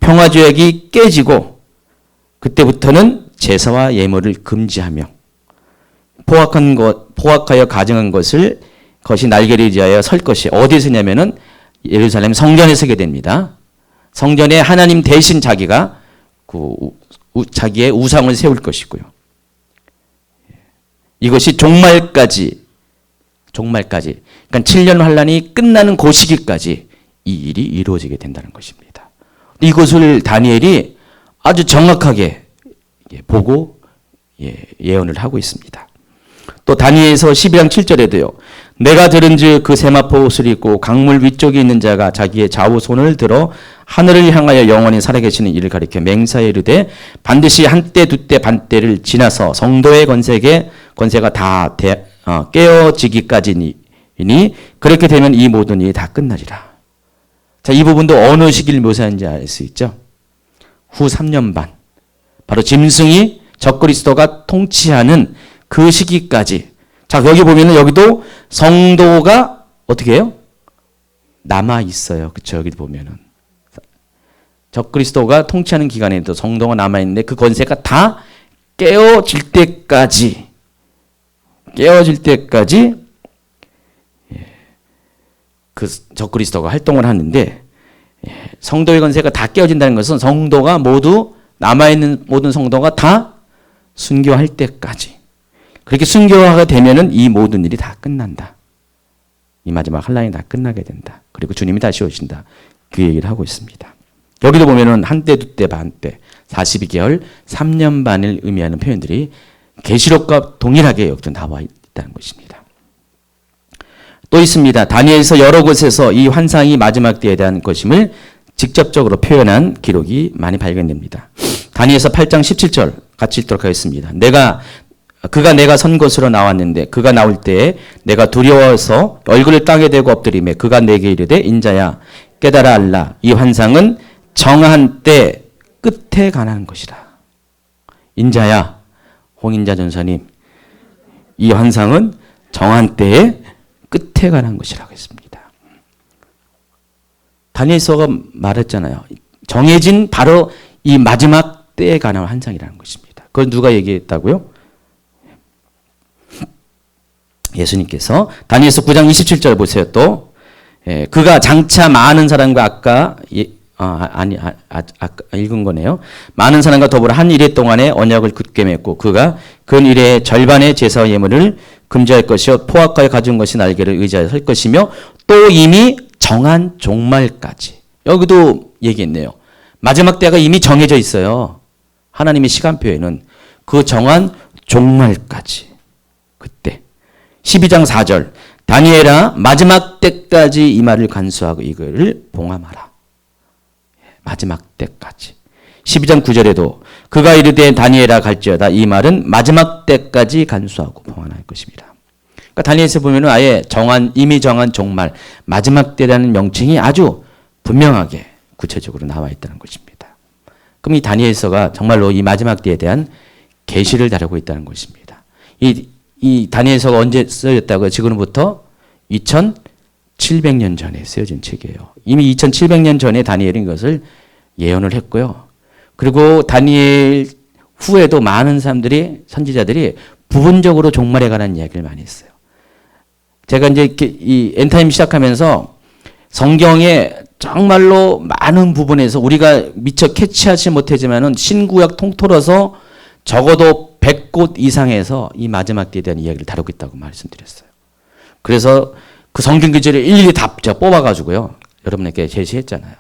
평화조약이 깨지고 그때부터는 제사와 예물을 금지하며 포악하여 가증한 것이 날개를 의지하여 설 것이 어디에 서냐면은 예루살렘 성전에 서게 됩니다. 성전에 하나님 대신 자기가 자기의 우상을 세울 것이고요. 이것이 종말까지 그러니까 7년 환란이 끝나는 그 시기까지 이 일이 이루어지게 된다는 것입니다. 이것을 다니엘이 아주 정확하게 보고 예언을 하고 있습니다. 또 다니엘서 12장 7절에도요. 내가 들은즉 그 세마포 옷을 입고 강물 위쪽에 있는 자가 자기의 좌우 손을 들어 하늘을 향하여 영원히 살아계시는 이를 가리켜 맹세하여 이르되 반드시 한때 두때 반때를 지나서 성도의 권세가 다 깨어지기까지니 그렇게 되면 이 모든 일이 다 끝나리라. 자, 이 부분도 어느 시기를 묘사하는지 알 수 있죠. 후 3년 반. 바로 짐승이 적그리스도가 통치하는 그 시기까지. 자, 여기 보면은 여기도 성도가 어떻게 해요? 남아 있어요. 그렇죠? 여기 보면은 적그리스도가 통치하는 기간에도 성도가 남아 있는데 그 권세가 다 깨어질 때까지 그 적그리스도가 활동을 하는데 성도의 권세가 다 깨어진다는 것은 성도가 모두 남아있는 모든 성도가 다 순교할 때까지 그렇게 순교하게 되면은 이 모든 일이 다 끝난다. 이 마지막 환란이 다 끝나게 된다. 그리고 주님이 다시 오신다. 그 얘기를 하고 있습니다. 여기도 보면은 한때, 두때, 반때, 42개월, 3년 반을 의미하는 표현들이 계시록과 동일하게 여기도 나와 있다는 것입니다. 또 있습니다. 다니엘서 여러 곳에서 이 환상이 마지막 때에 대한 것임을 직접적으로 표현한 기록이 많이 발견됩니다. 다니엘서 8장 17절 같이 읽도록 하겠습니다. 그가 내가 선 곳으로 나왔는데 그가 나올 때에 내가 두려워서 얼굴을 땅에 대고 엎드리매 그가 내게 이르되 인자야 깨달아 알라 이 환상은 정한 때 끝에 관한 것이라. 인자야 홍인자 전사님 이 환상은 정한 때의 끝에 관한 것이라고 했습니다. 다니엘서가 말했잖아요. 정해진 바로 이 마지막 때에 관한 환상이라는 것입니다. 그걸 누가 얘기했다고요? 예수님께서 다니엘서 9장 27절 보세요. 또 그가 장차 많은 사람과 아까 읽은 거네요. 많은 사람과 더불어 한 일해 동안에 언약을 굳게 맺고 그가 그 일의 절반의 제사와 예물을 금지할 것이요 포악하여 가진 것이 날개를 의지하여 설 것이며 또 이미 정한 종말까지. 여기도 얘기했네요. 마지막 때가 이미 정해져 있어요. 하나님의 시간표에는 그 정한 종말까지. 그때 12장 4절 다니엘아 마지막 때까지 이 말을 간수하고 이거를 봉함하라. 마지막 때까지. 12장 9절에도 그가 이르되 다니엘아 갈지어다 이 말은 마지막 때까지 간수하고 봉안할 것입니다. 그러니까 다니엘서 보면은 아예 이미 정한 종말, 마지막 때라는 명칭이 아주 분명하게 구체적으로 나와 있다는 것입니다. 그럼 이 다니엘서가 정말로 이 마지막 때에 대한 계시를 다루고 있다는 것입니다. 이 다니엘서가 언제 쓰여졌다고요? 지금부터 2700년 전에 쓰여진 책이에요. 이미 2700년 전에 다니엘은 이것을 예언을 했고요. 그리고 다니엘 후에도 많은 사람들이, 선지자들이 부분적으로 종말에 관한 이야기를 많이 했어요. 제가 이제 이 엔타임 시작하면서 성경에 정말로 많은 부분에서 우리가 미처 캐치하지 못하지만은 신구약 통틀어서 적어도 100곳 이상에서 이 마지막 때에 대한 이야기를 다루고 있다고 말씀드렸어요. 그래서 그 성경 구절을 일일이 다 뽑아가지고요. 여러분에게 제시했잖아요.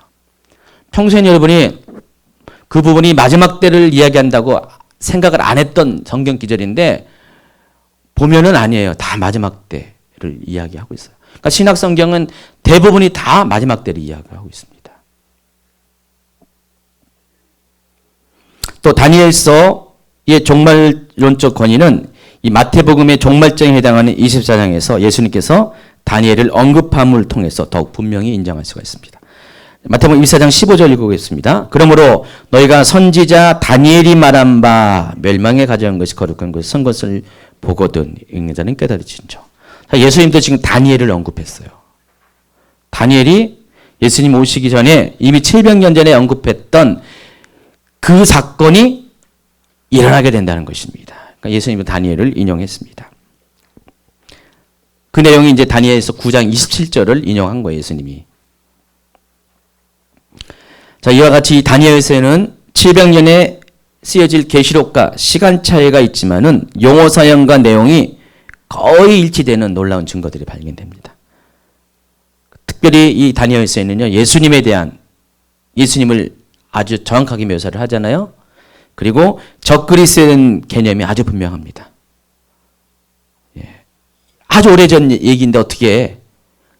평소에 여러분이 그 부분이 마지막 때를 이야기한다고 생각을 안 했던 성경 기절인데 보면은 아니에요. 다 마지막 때를 이야기하고 있어요. 그러니까 신약 성경은 대부분이 다 마지막 때를 이야기하고 있습니다. 또 다니엘서의 종말론적 권위는 이 마태복음의 종말장에 해당하는 24장에서 예수님께서 다니엘을 언급함을 통해서 더욱 분명히 인정할 수가 있습니다. 마태복음 24장 15절 읽어보겠습니다. 그러므로 너희가 선지자 다니엘이 말한 바 멸망에 가져간 것이 거룩한 것을 선 것을 보거든 읽는 깨달으신저. 예수님도 지금 다니엘을 언급했어요. 다니엘이 예수님 오시기 전에 이미 700년 전에 언급했던 그 사건이 일어나게 된다는 것입니다. 그러니까 예수님은 다니엘을 인용했습니다. 그 내용이 이제 다니엘서 9장 27절을 인용한 거예요, 예수님이. 자, 이와 같이 다니엘서에는 700년에 쓰여질 계시록과 시간 차이가 있지만은 용어 사용과 내용이 거의 일치되는 놀라운 증거들이 발견됩니다. 특별히 이 다니엘서에는요, 예수님을 아주 정확하게 묘사를 하잖아요. 그리고 적그리스도라는 개념이 아주 분명합니다. 아주 오래전 얘기인데 어떻게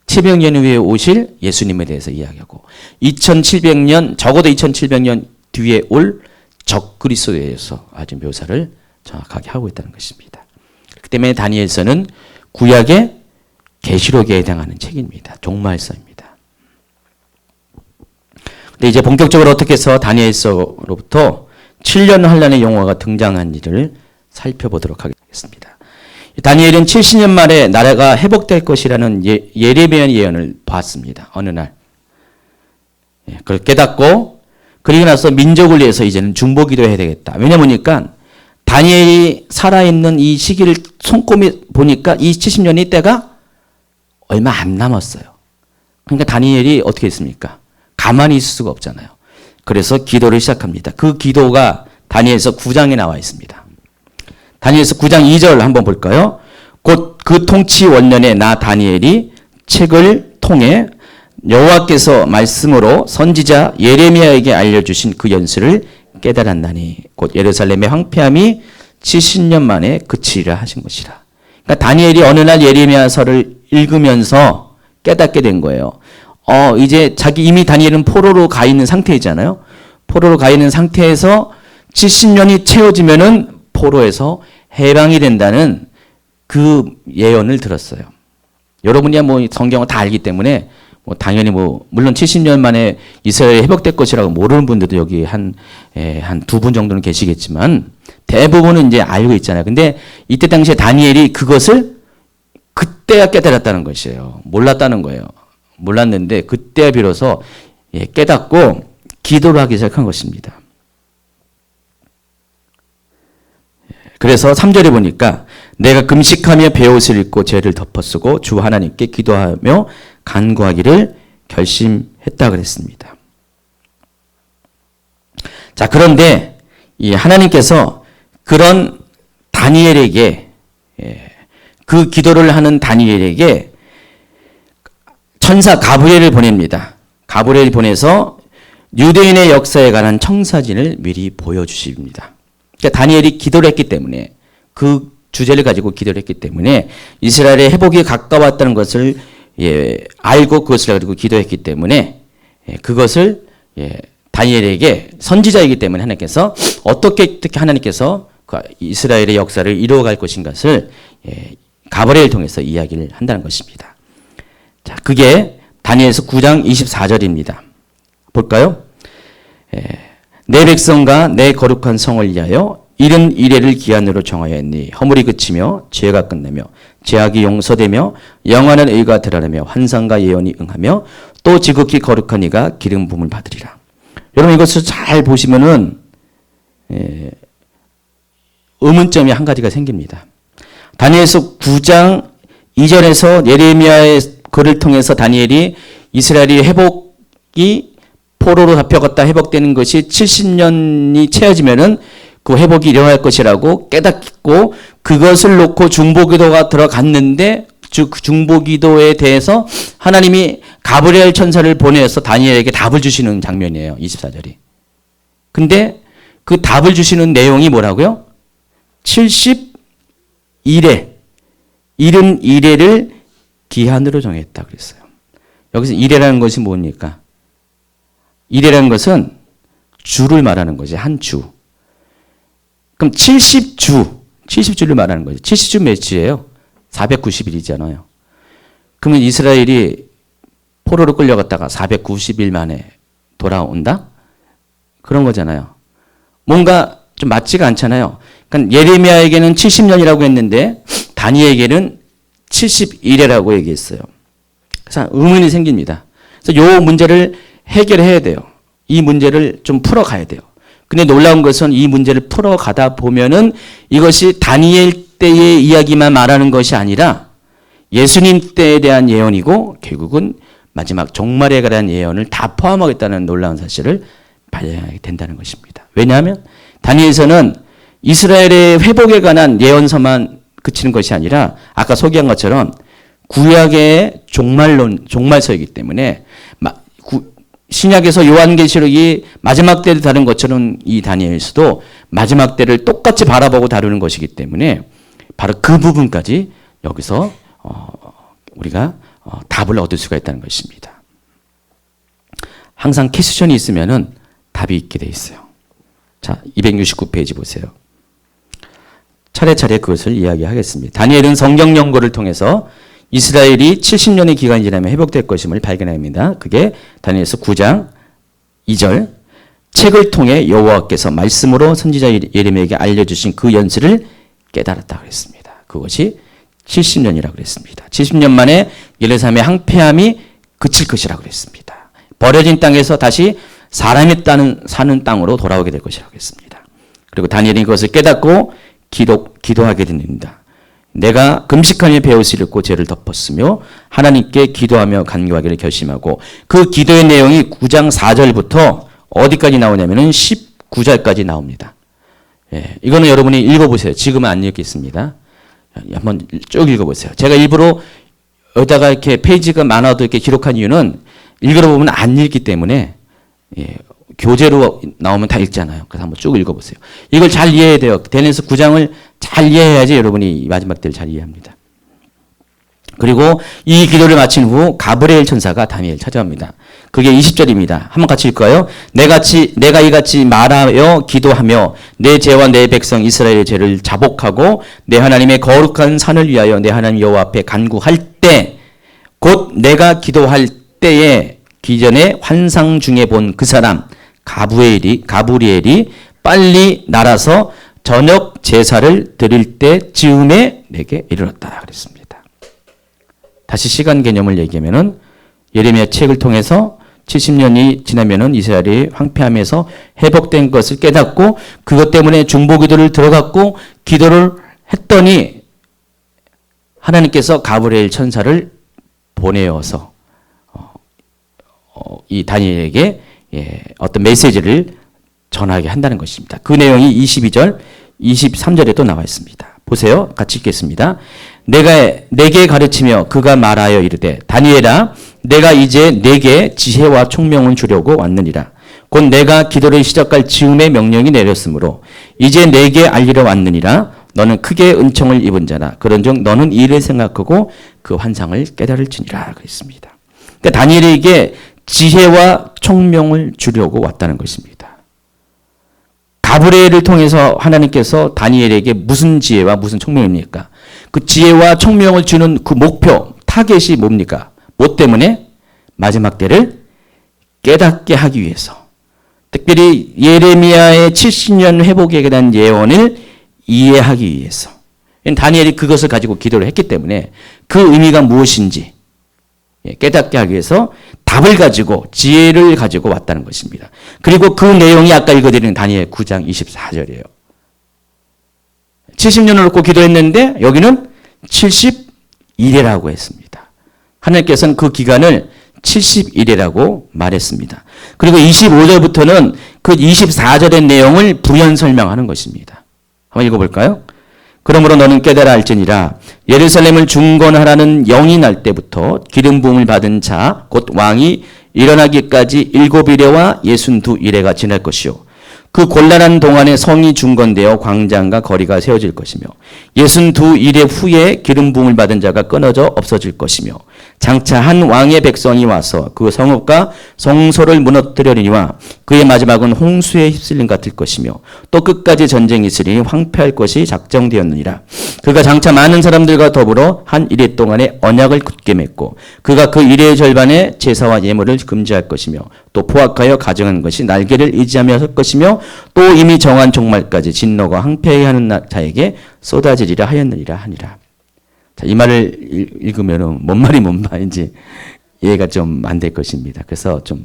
700년 후에 오실 예수님에 대해서 이야기하고 2700년, 적어도 2700년 뒤에 올 적그리스도에 대해서 아주 묘사를 정확하게 하고 있다는 것입니다. 그렇기 때문에 다니엘서는 구약의 계시록에 해당하는 책입니다. 종말서입니다. 근데 이제 본격적으로 어떻게 해서 다니엘서로부터 7년 환란의 용어가 등장한지를 살펴보도록 하겠습니다. 다니엘은 70년 만에 나라가 회복될 것이라는 예레미야 예언을 봤습니다. 어느 날. 그걸 깨닫고 그리고 나서 민족을 위해서 이제는 중보기도해야 되겠다. 왜냐하니까 다니엘이 살아있는 이 시기를 꼼꼼히 보니까 이 70년이 때가 얼마 안 남았어요. 그러니까 다니엘이 어떻게 했습니까? 가만히 있을 수가 없잖아요. 그래서 기도를 시작합니다. 그 기도가 다니엘서 9장에 나와 있습니다. 다니엘서 9장 2절 한번 볼까요? 곧 그 통치 원년에 나 다니엘이 책을 통해 여호와께서 말씀으로 선지자 예레미야에게 알려주신 그 연수를 깨달았나니 곧 예루살렘의 황폐함이 70년 만에 그치리라 하신 것이라. 그러니까 다니엘이 어느 날 예레미야서를 읽으면서 깨닫게 된 거예요. 이제 이미 다니엘은 포로로 가 있는 상태이잖아요. 포로로 가 있는 상태에서 70년이 채워지면은 포로에서 해방이 된다는 그 예언을 들었어요. 여러분이야 뭐 성경을 다 알기 때문에 뭐 당연히 물론 70년 만에 이스라엘이 회복될 것이라고 모르는 분들도 여기 한 두 분 정도는 계시겠지만 대부분은 이제 알고 있잖아요. 근데 이때 당시에 다니엘이 그것을 그때야 깨달았다는 것이에요. 몰랐다는 거예요. 몰랐는데 그때 비로소 깨닫고 기도를 하기 시작한 것입니다. 그래서 3절에 보니까 내가 금식하며 베옷을 입고 죄를 덮어쓰고 주 하나님께 기도하며 간구하기를 결심했다 그랬습니다. 자, 그런데 이 하나님께서 그런 다니엘에게 그 기도를 하는 다니엘에게 천사 가브리엘을 보냅니다. 가브리엘이 보내서 유대인의 역사에 관한 청사진을 미리 보여주십니다. 그러니까 다니엘이 기도를 했기 때문에 그 주제를 가지고 기도를 했기 때문에 이스라엘의 회복이 가까웠다는 것을 알고 그것을 가지고 기도했기 때문에 그것을 다니엘에게 선지자이기 때문에 하나님께서 어떻게 하나님께서 그 이스라엘의 역사를 이루어갈 것인가를 가브리엘을 통해서 이야기를 한다는 것입니다. 자, 그게 다니엘서 9장 24절입니다. 볼까요? 내 백성과 내 거룩한 성을 위하여 이른 이래를 기한으로 정하였니 허물이 그치며 죄가 끝나며 죄악이 용서되며 영원한 의가 드러나며 환상과 예언이 응하며 또 지극히 거룩한 이가 기름 부음을 받으리라. 여러분 이것을 잘 보시면은 의문점이 한 가지가 생깁니다. 다니엘서 9장 2절에서 예레미야의 글을 통해서 다니엘이 이스라엘이 회복이 포로로 잡혀갔다 회복되는 것이 70년이 채워지면은 그 회복이 일어날 것이라고 깨닫고 그것을 놓고 중보기도가 들어갔는데 중보기도에 대해서 하나님이 가브리엘 천사를 보내서 다니엘에게 답을 주시는 장면이에요. 24절이. 근데 그 답을 주시는 내용이 뭐라고요? 71회, 이른 이래를 기한으로 정했다 그랬어요. 여기서 이래라는 것이 뭡니까? 이래라는 것은 주를 말하는 거지, 한 주. 그럼 70주를 말하는 거죠. 70주 몇 주예요? 490일이잖아요. 그러면 이스라엘이 포로로 끌려갔다가 490일 만에 돌아온다? 그런 거잖아요. 뭔가 좀 맞지가 않잖아요. 그러니까 예레미야에게는 70년이라고 했는데 다니엘에게는 70일이라고 얘기했어요. 그래서 의문이 생깁니다. 그래서 이 문제를 해결해야 돼요. 이 문제를 좀 풀어가야 돼요. 근데 놀라운 것은 이 문제를 풀어가다 보면은 이것이 다니엘 때의 이야기만 말하는 것이 아니라 예수님 때에 대한 예언이고 결국은 마지막 종말에 관한 예언을 다 포함하겠다는 놀라운 사실을 발견하게 된다는 것입니다. 왜냐하면 다니엘서는 이스라엘의 회복에 관한 예언서만 그치는 것이 아니라 아까 소개한 것처럼 구약의 종말서이기 때문에 신약에서 요한계시록이 마지막 때를 다룬 것처럼 이 다니엘서도 마지막 때를 똑같이 바라보고 다루는 것이기 때문에 바로 그 부분까지 여기서 우리가 답을 얻을 수가 있다는 것입니다. 항상 퀘스천이 있으면은 답이 있게 돼 있어요. 자, 269페이지 보세요. 차례차례 그것을 이야기하겠습니다. 다니엘은 성경 연구를 통해서 이스라엘이 70년의 기간이 지나면 회복될 것임을 발견합니다. 그게 다니엘서 9장 2절 책을 통해 여호와께서 말씀으로 선지자 예레미야에게 알려주신 그 연설을 깨달았다고 했습니다. 그것이 70년이라고 그랬습니다. 70년 만에 예루살렘의 항폐함이 그칠 것이라고 그랬습니다. 버려진 땅에서 다시 사람이 사는 땅으로 돌아오게 될 것이라고 했습니다. 그리고 다니엘이 그것을 깨닫고 기도하게 됩니다. 내가 금식하며 배옷을 입고 죄를 덮었으며 하나님께 기도하며 간구하기를 결심하고 그 기도의 내용이 9장 4절부터 어디까지 나오냐면은 19절까지 나옵니다. 이거는 여러분이 읽어보세요. 지금은 안 읽겠습니다. 한번 쭉 읽어보세요. 제가 일부러 여기다가 이렇게 페이지가 많아도 이렇게 기록한 이유는 읽어보면 안 읽기 때문에 교재로 나오면 다 읽잖아요. 그래서 한번 쭉 읽어보세요. 이걸 잘 이해해야 돼요. 다니엘서 9장을 잘 이해해야지 여러분이 마지막 때를 잘 이해합니다. 그리고 이 기도를 마친 후 가브리엘 천사가 다니엘 찾아옵니다. 그게 20절입니다. 한번 같이 읽을까요? 내가 이같이 말하여 기도하며 내 죄와 내 백성 이스라엘의 죄를 자복하고 내 하나님의 거룩한 산을 위하여 내 하나님 여호와 앞에 간구할 때 곧 내가 기도할 때에 기전에 환상 중에 본 그 사람 가브리엘이 빨리 날아서 저녁 제사를 드릴 때쯤에 내게 이르렀다 그랬습니다. 다시 시간 개념을 얘기하면은 예레미야 책을 통해서 70년이 지나면은 이스라엘이 황폐함에서 회복된 것을 깨닫고 그것 때문에 중보기도를 들어갔고 기도를 했더니 하나님께서 가브리엘 천사를 보내어서 이 다니엘에게 어떤 메시지를 전하게 한다는 것입니다. 그 내용이 22절, 23절에 또 나와 있습니다. 보세요. 같이 읽겠습니다. 내게 가르치며 그가 말하여 이르되 다니엘아 내가 이제 내게 지혜와 총명을 주려고 왔느니라. 곧 내가 기도를 시작할 즈음에 명령이 내렸으므로 이제 내게 알리러 왔느니라. 너는 크게 은총을 입은 자라. 그런즉 너는 이를 생각하고 그 환상을 깨달을지니라 그랬습니다. 그러니까 다니엘에게 지혜와 총명을 주려고 왔다는 것입니다. 가브리엘을 통해서 하나님께서 다니엘에게 무슨 지혜와 무슨 총명입니까? 그 지혜와 총명을 주는 그 목표, 타겟이 뭡니까? 뭐 때문에? 마지막 때를 깨닫게 하기 위해서. 특별히 예레미야의 70년 회복에 대한 예언을 이해하기 위해서. 다니엘이 그것을 가지고 기도를 했기 때문에 그 의미가 무엇인지 깨닫게 하기 위해서 답을 가지고 지혜를 가지고 왔다는 것입니다. 그리고 그 내용이 아까 읽어드린 다니엘 9장 24절이에요. 70년을 놓고 기도했는데 여기는 70일이라고 했습니다. 하나님께서는 그 기간을 70일이라고 말했습니다. 그리고 25절부터는 그 24절의 내용을 부연 설명하는 것입니다. 한번 읽어볼까요? 그러므로 너는 깨달아 알지니라 예루살렘을 중건하라는 영이 날 때부터 기름 부음을 받은 자 곧 왕이 일어나기까지 7일에와 62일에가 지날 것이요 그 곤란한 동안에 성이 중건되어 광장과 거리가 세워질 것이며 62일의 후에 기름 부음을 받은 자가 끊어져 없어질 것이며 장차 한 왕의 백성이 와서 그 성읍과 성소를 무너뜨리려니와 그의 마지막은 홍수에 휩쓸림 같을 것이며 또 끝까지 전쟁이 있으리니 황폐할 것이 작정되었느니라. 그가 장차 많은 사람들과 더불어 한 이래 동안에 언약을 굳게 맺고 그가 그 이래의 절반에 제사와 예물을 금지할 것이며 또 포악하여 가정한 것이 날개를 의지하며 설 것이며 또 이미 정한 종말까지 진노가 황폐하게 하는 자에게 쏟아지리라 하였느니라 하니라. 자, 이 말을 읽으면 뭔 말이 뭔 말인지 이해가 좀 안 될 것입니다. 그래서 좀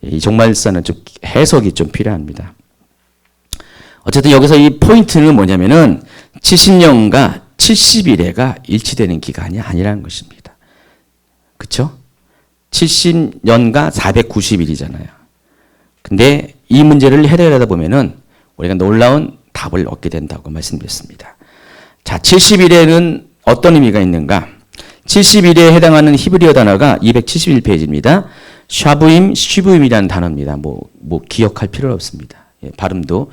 이 종말선은 좀 해석이 좀 필요합니다. 어쨌든 여기서 이 포인트는 뭐냐면은 70년과 70일에가 일치되는 기간이 아니라는 것입니다. 그렇죠? 70년과 490일이잖아요. 근데 이 문제를 해결하다 보면은 우리가 놀라운 답을 얻게 된다고 말씀드렸습니다. 자, 70일에는 어떤 의미가 있는가? 70일에 해당하는 히브리어 단어가 271페이지입니다. 샤부임, 시부임이라는 단어입니다. 뭐 기억할 필요 없습니다. 예, 발음도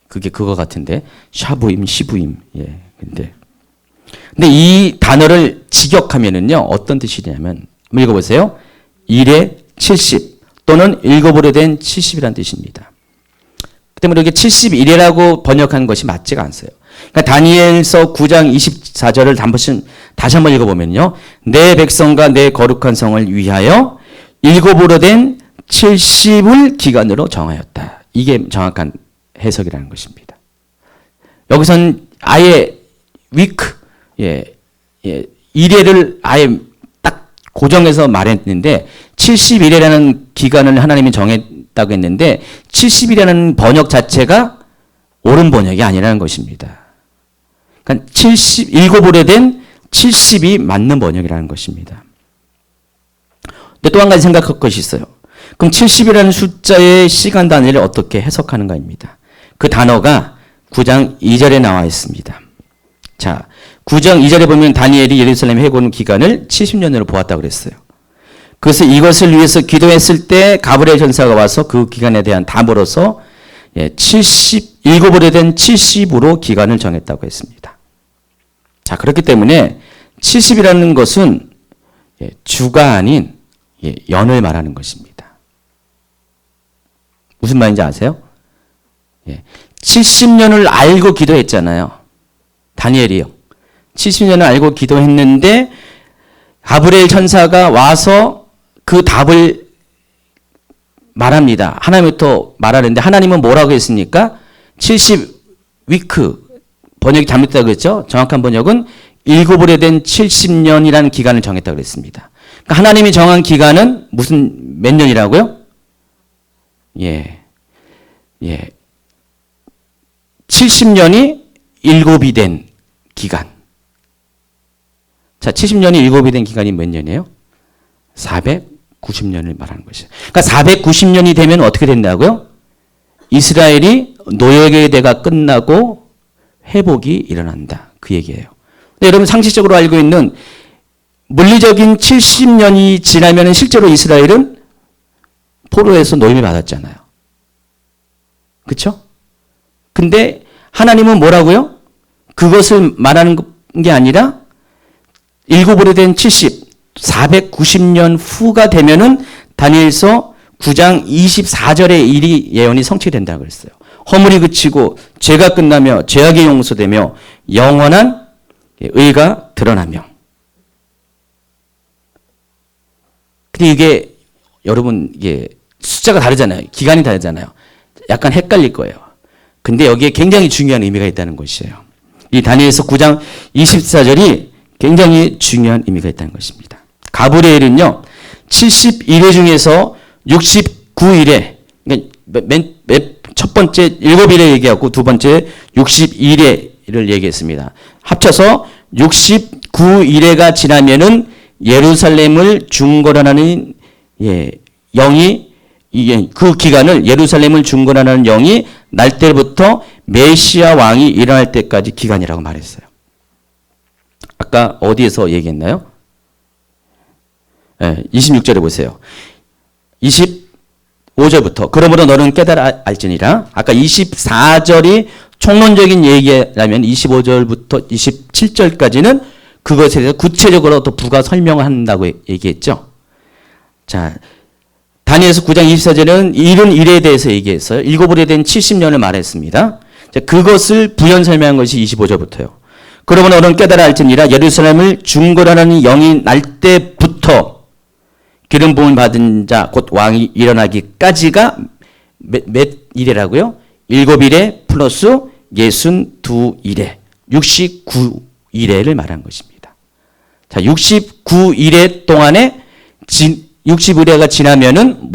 그게 그거 같은데 샤부임, 시부임. 예. 근데 이 단어를 직역하면은요 어떤 뜻이냐면 한번 읽어보세요. 1에 70 또는 읽어보려 된 70이라는 뜻입니다. 그 때문에 이게 71이라고 번역한 것이 맞지가 않아요. 그러니까 다니엘서 9장 24절을 다시 한번 읽어보면요. 내 백성과 내 거룩한 성을 위하여 일곱으로 된 70을 기간으로 정하였다. 이게 정확한 해석이라는 것입니다. 여기선 아예 이래를 아예 딱 고정해서 말했는데 70일이라는 기간을 하나님이 정했다고 했는데 70일이라는 번역 자체가 옳은 번역이 아니라는 것입니다. 그러니까 7곱으로 된 70이 맞는 번역이라는 것입니다. 근데 또 한 가지 생각할 것이 있어요. 그럼 70이라는 숫자의 시간 단위를 어떻게 해석하는가입니다. 그 단어가 9장 2절에 나와 있습니다. 자, 9장 2절에 보면 다니엘이 예루살렘 회복 기간을 70년으로 보았다고 그랬어요. 그래서 이것을 위해서 기도했을 때 가브리엘 전사가 와서 그 기간에 대한 답으로서 7곱으로 된 70으로 기간을 정했다고 했습니다. 자, 그렇기 때문에 70이라는 것은 주가 아닌 연을 말하는 것입니다. 무슨 말인지 아세요? 70년을 알고 기도했잖아요. 다니엘이요. 70년을 알고 기도했는데 가브리엘 천사가 와서 그 답을 말합니다. 하나님부터 말하는데 하나님은 뭐라고 했습니까? 70위크 번역이 잘못됐다고 그랬죠? 정확한 번역은 일곱으로 된 70년이라는 기간을 정했다고 그랬습니다. 그러니까 하나님이 정한 기간은 몇 년이라고요? 70년이 일곱이 된 기간. 자, 70년이 일곱이 된 기간이 몇 년이에요? 490년을 말하는 것이죠. 그러니까 490년이 되면 어떻게 된다고요? 이스라엘이 노역의 대가 끝나고 회복이 일어난다. 그 얘기예요. 근데 여러분 상식적으로 알고 있는 물리적인 70년이 지나면 실제로 이스라엘은 포로에서 노임을 받았잖아요. 그렇죠? 근데 하나님은 뭐라고요? 그것을 말하는 게 아니라 일곱으로 된 70, 490년 후가 되면은 다니엘서 9장 24절의 일이 예언이 성취된다고 그랬어요. 허물이 그치고 죄가 끝나며 죄악이 용서되며 영원한 의가 드러나며. 근데 이게 여러분 이게 숫자가 다르잖아요. 기간이 다르잖아요. 약간 헷갈릴 거예요. 근데 여기에 굉장히 중요한 의미가 있다는 것이에요. 이 다니엘서 9장 24절이 굉장히 중요한 의미가 있다는 것입니다. 가브리엘은요, 71회 중에서 69일에, 첫 번째 7일에 얘기하고 두 번째 61회를 얘기했습니다. 합쳐서 69일에가 지나면은 예루살렘을 중건하는 영이, 그 기간을 예루살렘을 중건하는 영이 날 때부터 메시아 왕이 일어날 때까지 기간이라고 말했어요. 아까 어디에서 얘기했나요? 26절에 보세요. 25절부터 그러므로 너는 깨달아 알지니라. 아까 24절이 총론적인 얘기라면 25절부터 27절까지는 그것에 대해서 구체적으로 또 부가 설명을 한다고 얘기했죠. 자, 다니엘서 9장 24절은 이른 일에 대해서 얘기했어요. 일곱으로 된 70년을 말했습니다. 자, 그것을 부연 설명한 것이 25절부터요. 그러므로 너는 깨달아 알지니라. 예루살렘을 중건하는 영이 날 때부터 기름 부음을 받은 자 곧 왕이 일어나기까지가 몇 일이라고요? 7일에 플러스 62일에 69일에를 말한 것입니다. 자, 69일에 동안에 60일에가 지나면은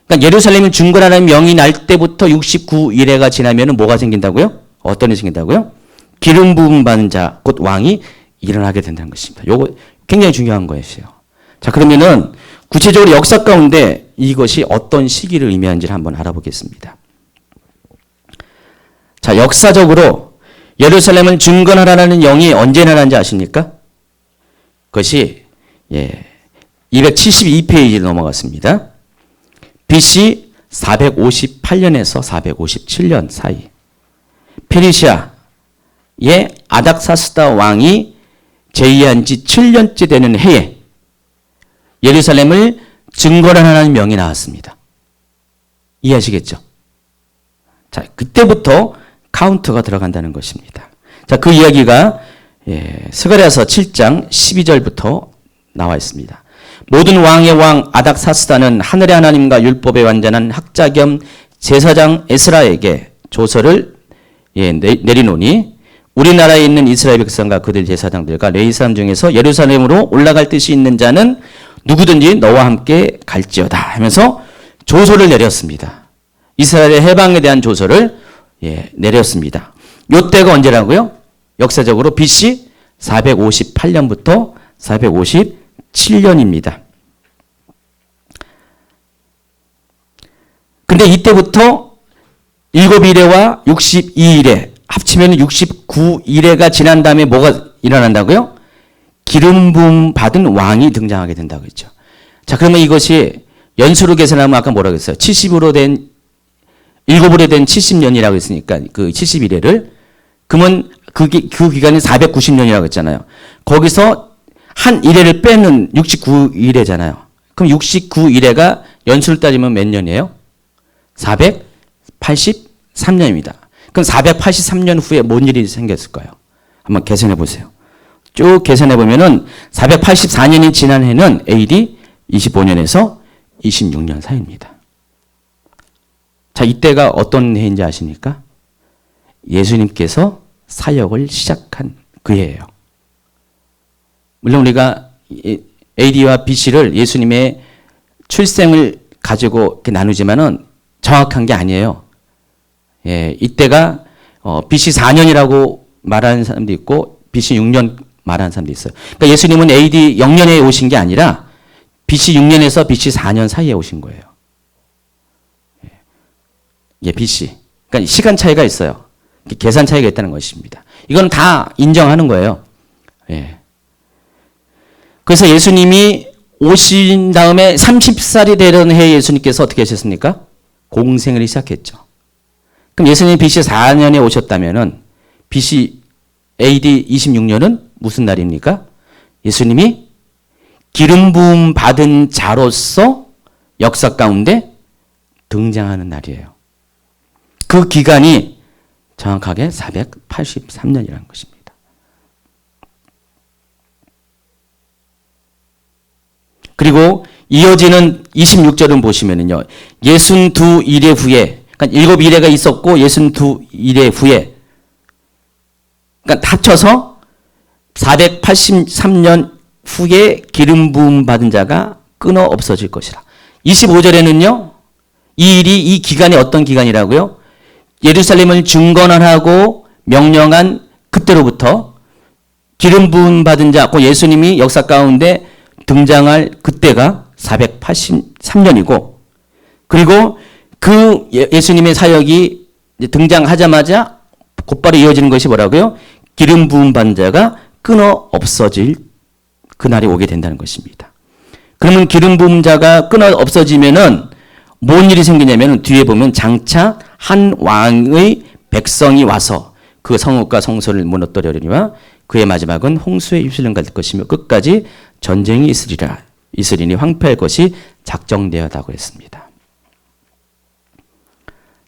그러니까 예루살렘을 중건하는 명이 날 때부터 69일에가 지나면은 뭐가 생긴다고요? 어떤 일이 생긴다고요? 기름 부음 받은 자 곧 왕이 일어나게 된다는 것입니다. 요거 굉장히 중요한 것이에요. 자, 그러면은 구체적으로 역사 가운데 이것이 어떤 시기를 의미하는지를 한번 알아보겠습니다. 자, 역사적으로 예루살렘을 중건하라는 영이 언제 일어난지 아십니까? 그것이 272페이지로 넘어갔습니다. BC 458년에서 457년 사이 페르시아의 아닥사스다 왕이 제위한 지 7년째 되는 해에 예루살렘을 증거하라는 명이 나왔습니다. 이해하시겠죠? 자, 그때부터 카운트가 들어간다는 것입니다. 자, 그 이야기가 스가랴서 7장 12절부터 나와 있습니다. 모든 왕의 왕 아닥사스다는 하늘의 하나님과 율법에 완전한 학자 겸 제사장 에스라에게 조서를 내리노니 우리나라에 있는 이스라엘 백성과 그들 제사장들과 레위 사람 중에서 예루살렘으로 올라갈 뜻이 있는 자는 누구든지 너와 함께 갈지어다 하면서 조서를 내렸습니다. 이스라엘의 해방에 대한 조서를 내렸습니다. 요때가 언제라고요? 역사적으로 BC 458년부터 457년입니다. 근데 이때부터 7일에와 62일에 합치면 69일에가 지난 다음에 뭐가 일어난다고요? 기름 부음 받은 왕이 등장하게 된다고 했죠. 자, 그러면 이것이 연수로 계산하면 아까 뭐라고 했어요? 70으로 된 7으로 된 70년이라고 했으니까 그 71회를 그러면 그 기간이 490년이라고 했잖아요. 거기서 한 1회를 빼는 69일회잖아요. 그럼 69일회가 연수를 따지면 몇 년이에요? 483년입니다. 그럼 483년 후에 뭔 일이 생겼을까요? 한번 계산해 보세요. 쭉 계산해 보면은 484년이 지난 해는 AD 25년에서 26년 사이입니다. 자, 이때가 어떤 해인지 아십니까? 예수님께서 사역을 시작한 그 해예요. 물론 우리가 AD와 BC를 예수님의 출생을 가지고 이렇게 나누지만은 정확한 게 아니에요. 이때가 BC 4년이라고 말하는 사람도 있고 BC 6년 말하는 사람도 있어요. 그러니까 예수님은 AD 0년에 오신 게 아니라 BC 6년에서 BC 4년 사이에 오신 거예요. BC. 그러니까 시간 차이가 있어요. 계산 차이가 있다는 것입니다. 이건 다 인정하는 거예요. 그래서 예수님이 오신 다음에 30살이 되던 해에 예수님께서 어떻게 하셨습니까? 공생을 시작했죠. 그럼 예수님이 BC 4년에 오셨다면은 BC AD 26년은 무슨 날입니까? 예수님이 기름 부음 받은 자로서 역사 가운데 등장하는 날이에요. 그 기간이 정확하게 483년이라는 것입니다. 그리고 이어지는 26절은 보시면은요, 62일의 후에, 그러니까 7일에가 있었고 62일의 후에, 그러니까 합쳐서 483년 후에 기름 부음 받은 자가 끊어 없어질 것이라. 25절에는요, 이 일이, 이 기간이 어떤 기간이라고요? 예루살렘을 중건하고 명령한 그때로부터 기름 부음 받은 자, 그 예수님이 역사 가운데 등장할 그때가 483년이고, 그리고 그 예수님의 사역이 등장하자마자 곧바로 이어지는 것이 뭐라고요? 기름 부음 받은 자가 끊어 없어질 그날이 오게 된다는 것입니다. 그러면 기름 부음 자가 끊어 없어지면은 뭔 일이 생기냐면 뒤에 보면 장차 한 왕의 백성이 와서 그 성읍과 성소를 무너뜨리려니와 그의 마지막은 홍수에 휩쓸림 갈 것이며 끝까지 전쟁이 있으리라. 있으리니 황폐할 것이 작정되었다고 했습니다.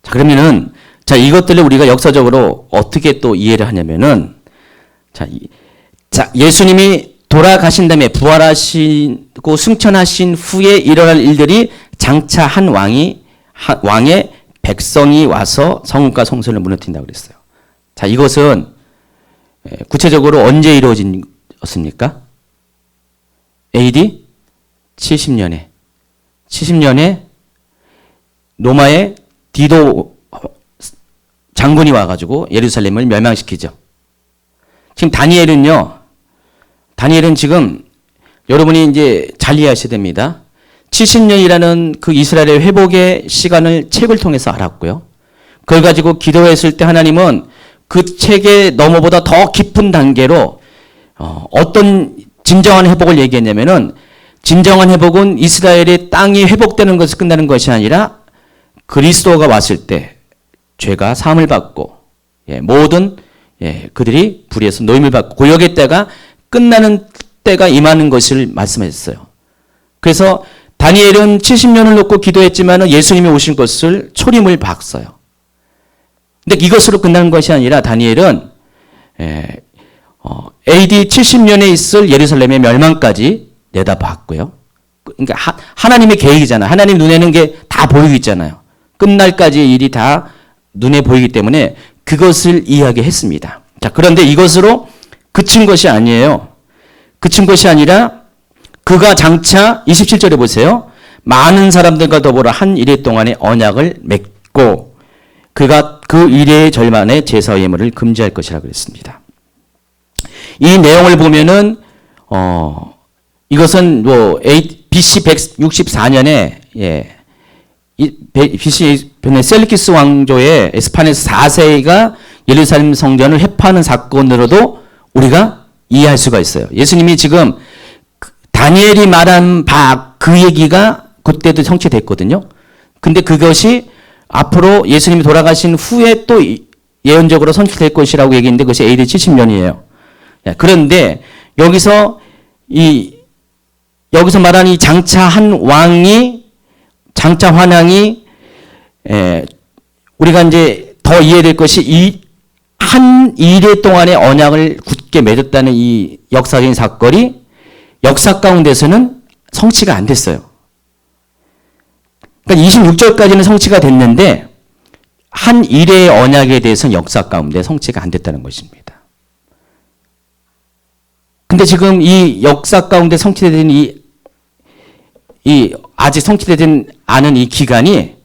자, 그러면은 자, 이것들을 우리가 역사적으로 어떻게 또 이해를 하냐면은 자, 예수님이 돌아가신 다음에 부활하시고 승천하신 후에 일어날 일들이 장차 한 왕의 백성이 와서 성읍과 성소를 무너뜨린다고 그랬어요. 자, 이것은 구체적으로 언제 이루어졌습니까? AD 70년에 로마의 디도 장군이 와가지고 예루살렘을 멸망시키죠. 지금 다니엘은 지금 여러분이 이제 잘 이해하셔야 됩니다. 70년이라는 그 이스라엘의 회복의 시간을 책을 통해서 알았고요. 그걸 가지고 기도했을 때 하나님은 그 책의 너머보다 더 깊은 단계로 어떤 진정한 회복을 얘기했냐면은 진정한 회복은 이스라엘의 땅이 회복되는 것이 끝나는 것이 아니라 그리스도가 왔을 때 죄가 사함을 받고 모든 그들이 불의에서 노임을 받고 고역의 때가 끝나는 때가 임하는 것을 말씀하셨어요. 그래서 다니엘은 70년을 놓고 기도했지만 예수님이 오신 것을 초림을 봤어요. 근데 이것으로 끝나는 것이 아니라 다니엘은 AD 70년에 있을 예루살렘의 멸망까지 내다봤고요. 그러니까 하나님의 계획이잖아요. 하나님 눈에는 게 다 보이고 있잖아요. 끝날까지의 일이 다 눈에 보이기 때문에 그것을 이야기했습니다. 자, 그런데 이것으로 그친 것이 아니에요. 그친 것이 아니라 그가 장차 27절에 보세요. 많은 사람들과 더불어 한 이래 동안의 언약을 맺고 그가 그 이래의 절반의 제사 예물을 금지할 것이라고 그랬습니다. 이 내용을 보면은 이것은 뭐 BC 164년에 BC 셀루키스 왕조의 에스파네스 4세가 예루살렘 성전을 회파하는 사건으로도 우리가 이해할 수가 있어요. 예수님이 지금 다니엘이 말한 바 그 얘기가 그때도 성취됐거든요. 근데 그것이 앞으로 예수님이 돌아가신 후에 또 예언적으로 성취될 것이라고 얘기했는데 그것이 AD 70년이에요. 그런데 여기서 말하는 이 장차 환왕이 우리가 이제 더 이해될 것이 이 한 이래 동안의 언약을 굳게 맺었다는 이 역사적인 사건이 역사 가운데서는 성취가 안 됐어요. 그러니까 26절까지는 성취가 됐는데 한 이래의 언약에 대해서는 역사 가운데 성취가 안 됐다는 것입니다. 근데 지금 이 역사 가운데 성취된 아직 성취되지 않은 이 기간이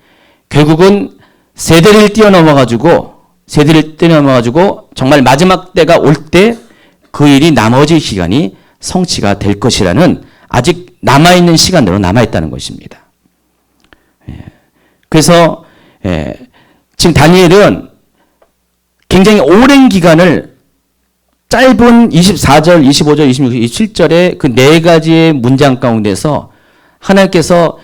결국은 세대를 뛰어넘어가지고 정말 마지막 때가 올 때 그 일이 나머지 기간이 성취가 될 것이라는 아직 남아있는 시간으로 남아있다는 것입니다. 그래서 지금 다니엘은 굉장히 오랜 기간을 짧은 24절, 25절, 26절, 27절의 그 네 가지의 문장 가운데서 하나님께서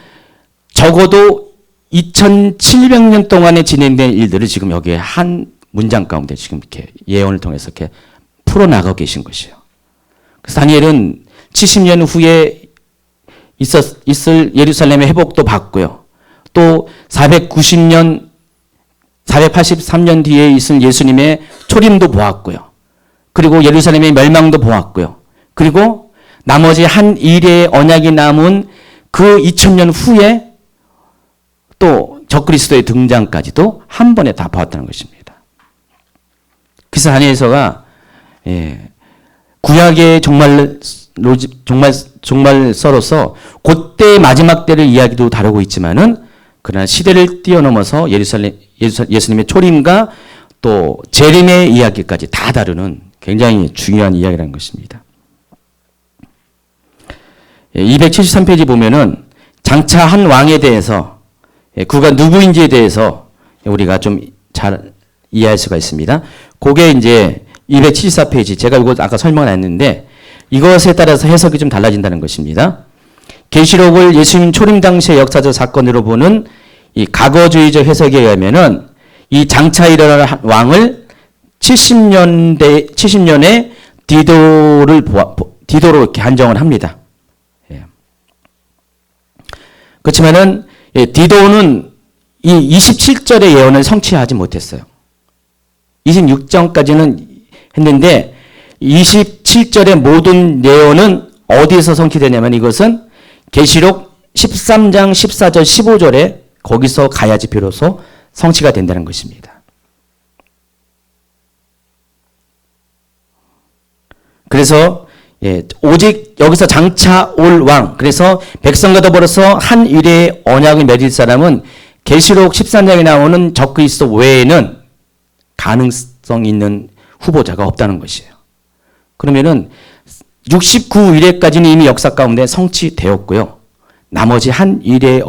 적어도 2700년 동안에 진행된 일들을 지금 여기에 한 문장 가운데 지금 이렇게 예언을 통해서 이렇게 풀어나가고 계신 것이에요. 그래서 다니엘은 70년 후에 있을 예루살렘의 회복도 봤고요. 또 483년 뒤에 있을 예수님의 초림도 보았고요. 그리고 예루살렘의 멸망도 보았고요. 그리고 나머지 한 일의 언약이 남은 그 2000년 후에 또 적그리스도의 등장까지도 한 번에 다 보았다는 것입니다. 그래서 다니엘서가 구약의 종말서로서 그때 마지막 때를 이야기도 다루고 있지만은 그러나 시대를 뛰어넘어서 예수님의 초림과 또 재림의 이야기까지 다 다루는 굉장히 중요한 이야기라는 것입니다. 273페이지 보면은 장차 한 왕에 대해서 그가 누구인지에 대해서 우리가 좀 잘 이해할 수가 있습니다. 그게 이제 274페이지 제가 이거 아까 설명을 했는데 이것에 따라서 해석이 좀 달라진다는 것입니다. 계시록을 예수님 초림 당시의 역사적 사건으로 보는 이 과거주의적 해석에 의하면은 이 장차 일어날 왕을 70년에 디도로 이렇게 한정을 합니다. 그렇지만은 디도는 이 27절의 예언을 성취하지 못했어요. 26절까지는 했는데 27절의 모든 예언은 어디에서 성취되냐면 이것은 계시록 13장 14절 15절에 거기서 가야지 비로소 성취가 된다는 것입니다. 그래서 오직 여기서 장차 올 왕, 그래서 백성과 더불어서 한 일의 언약을 맺을 사람은 계시록 13장에 나오는 적그리스도 외에는 가능성 있는 후보자가 없다는 것이에요. 그러면은 69일에까지는 이미 역사 가운데 성취되었고요. 나머지 한 일의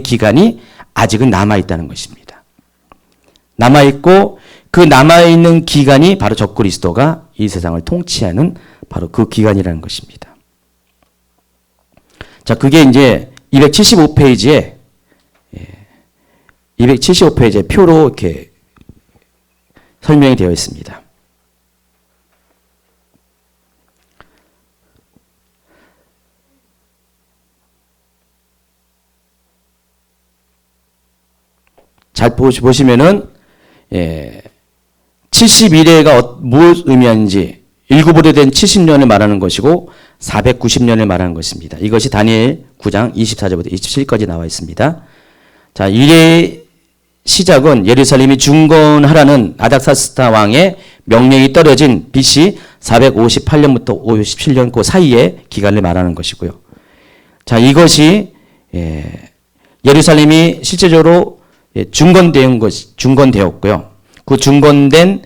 기간이 아직은 남아있다는 것입니다. 남아있고 그 남아있는 기간이 바로 적그리스도가 이 세상을 통치하는 바로 그 기간이라는 것입니다. 자, 그게 이제 275페이지에 표로 이렇게 설명이 되어 있습니다. 잘 보시면은 71회가 무엇 의미하는지 일곱으로 된 70년을 말하는 것이고 490년을 말하는 것입니다. 이것이 다니엘 9장 24절부터 27절까지 나와 있습니다. 자, 일의 시작은 예루살렘이 중건하라는 아닥사스다 왕의 명령이 떨어진 BC 458년부터 57년 그 사이의 기간을 말하는 것이고요. 자, 이것이 예루살렘이 실제적으로 중건되었고요. 그 중건된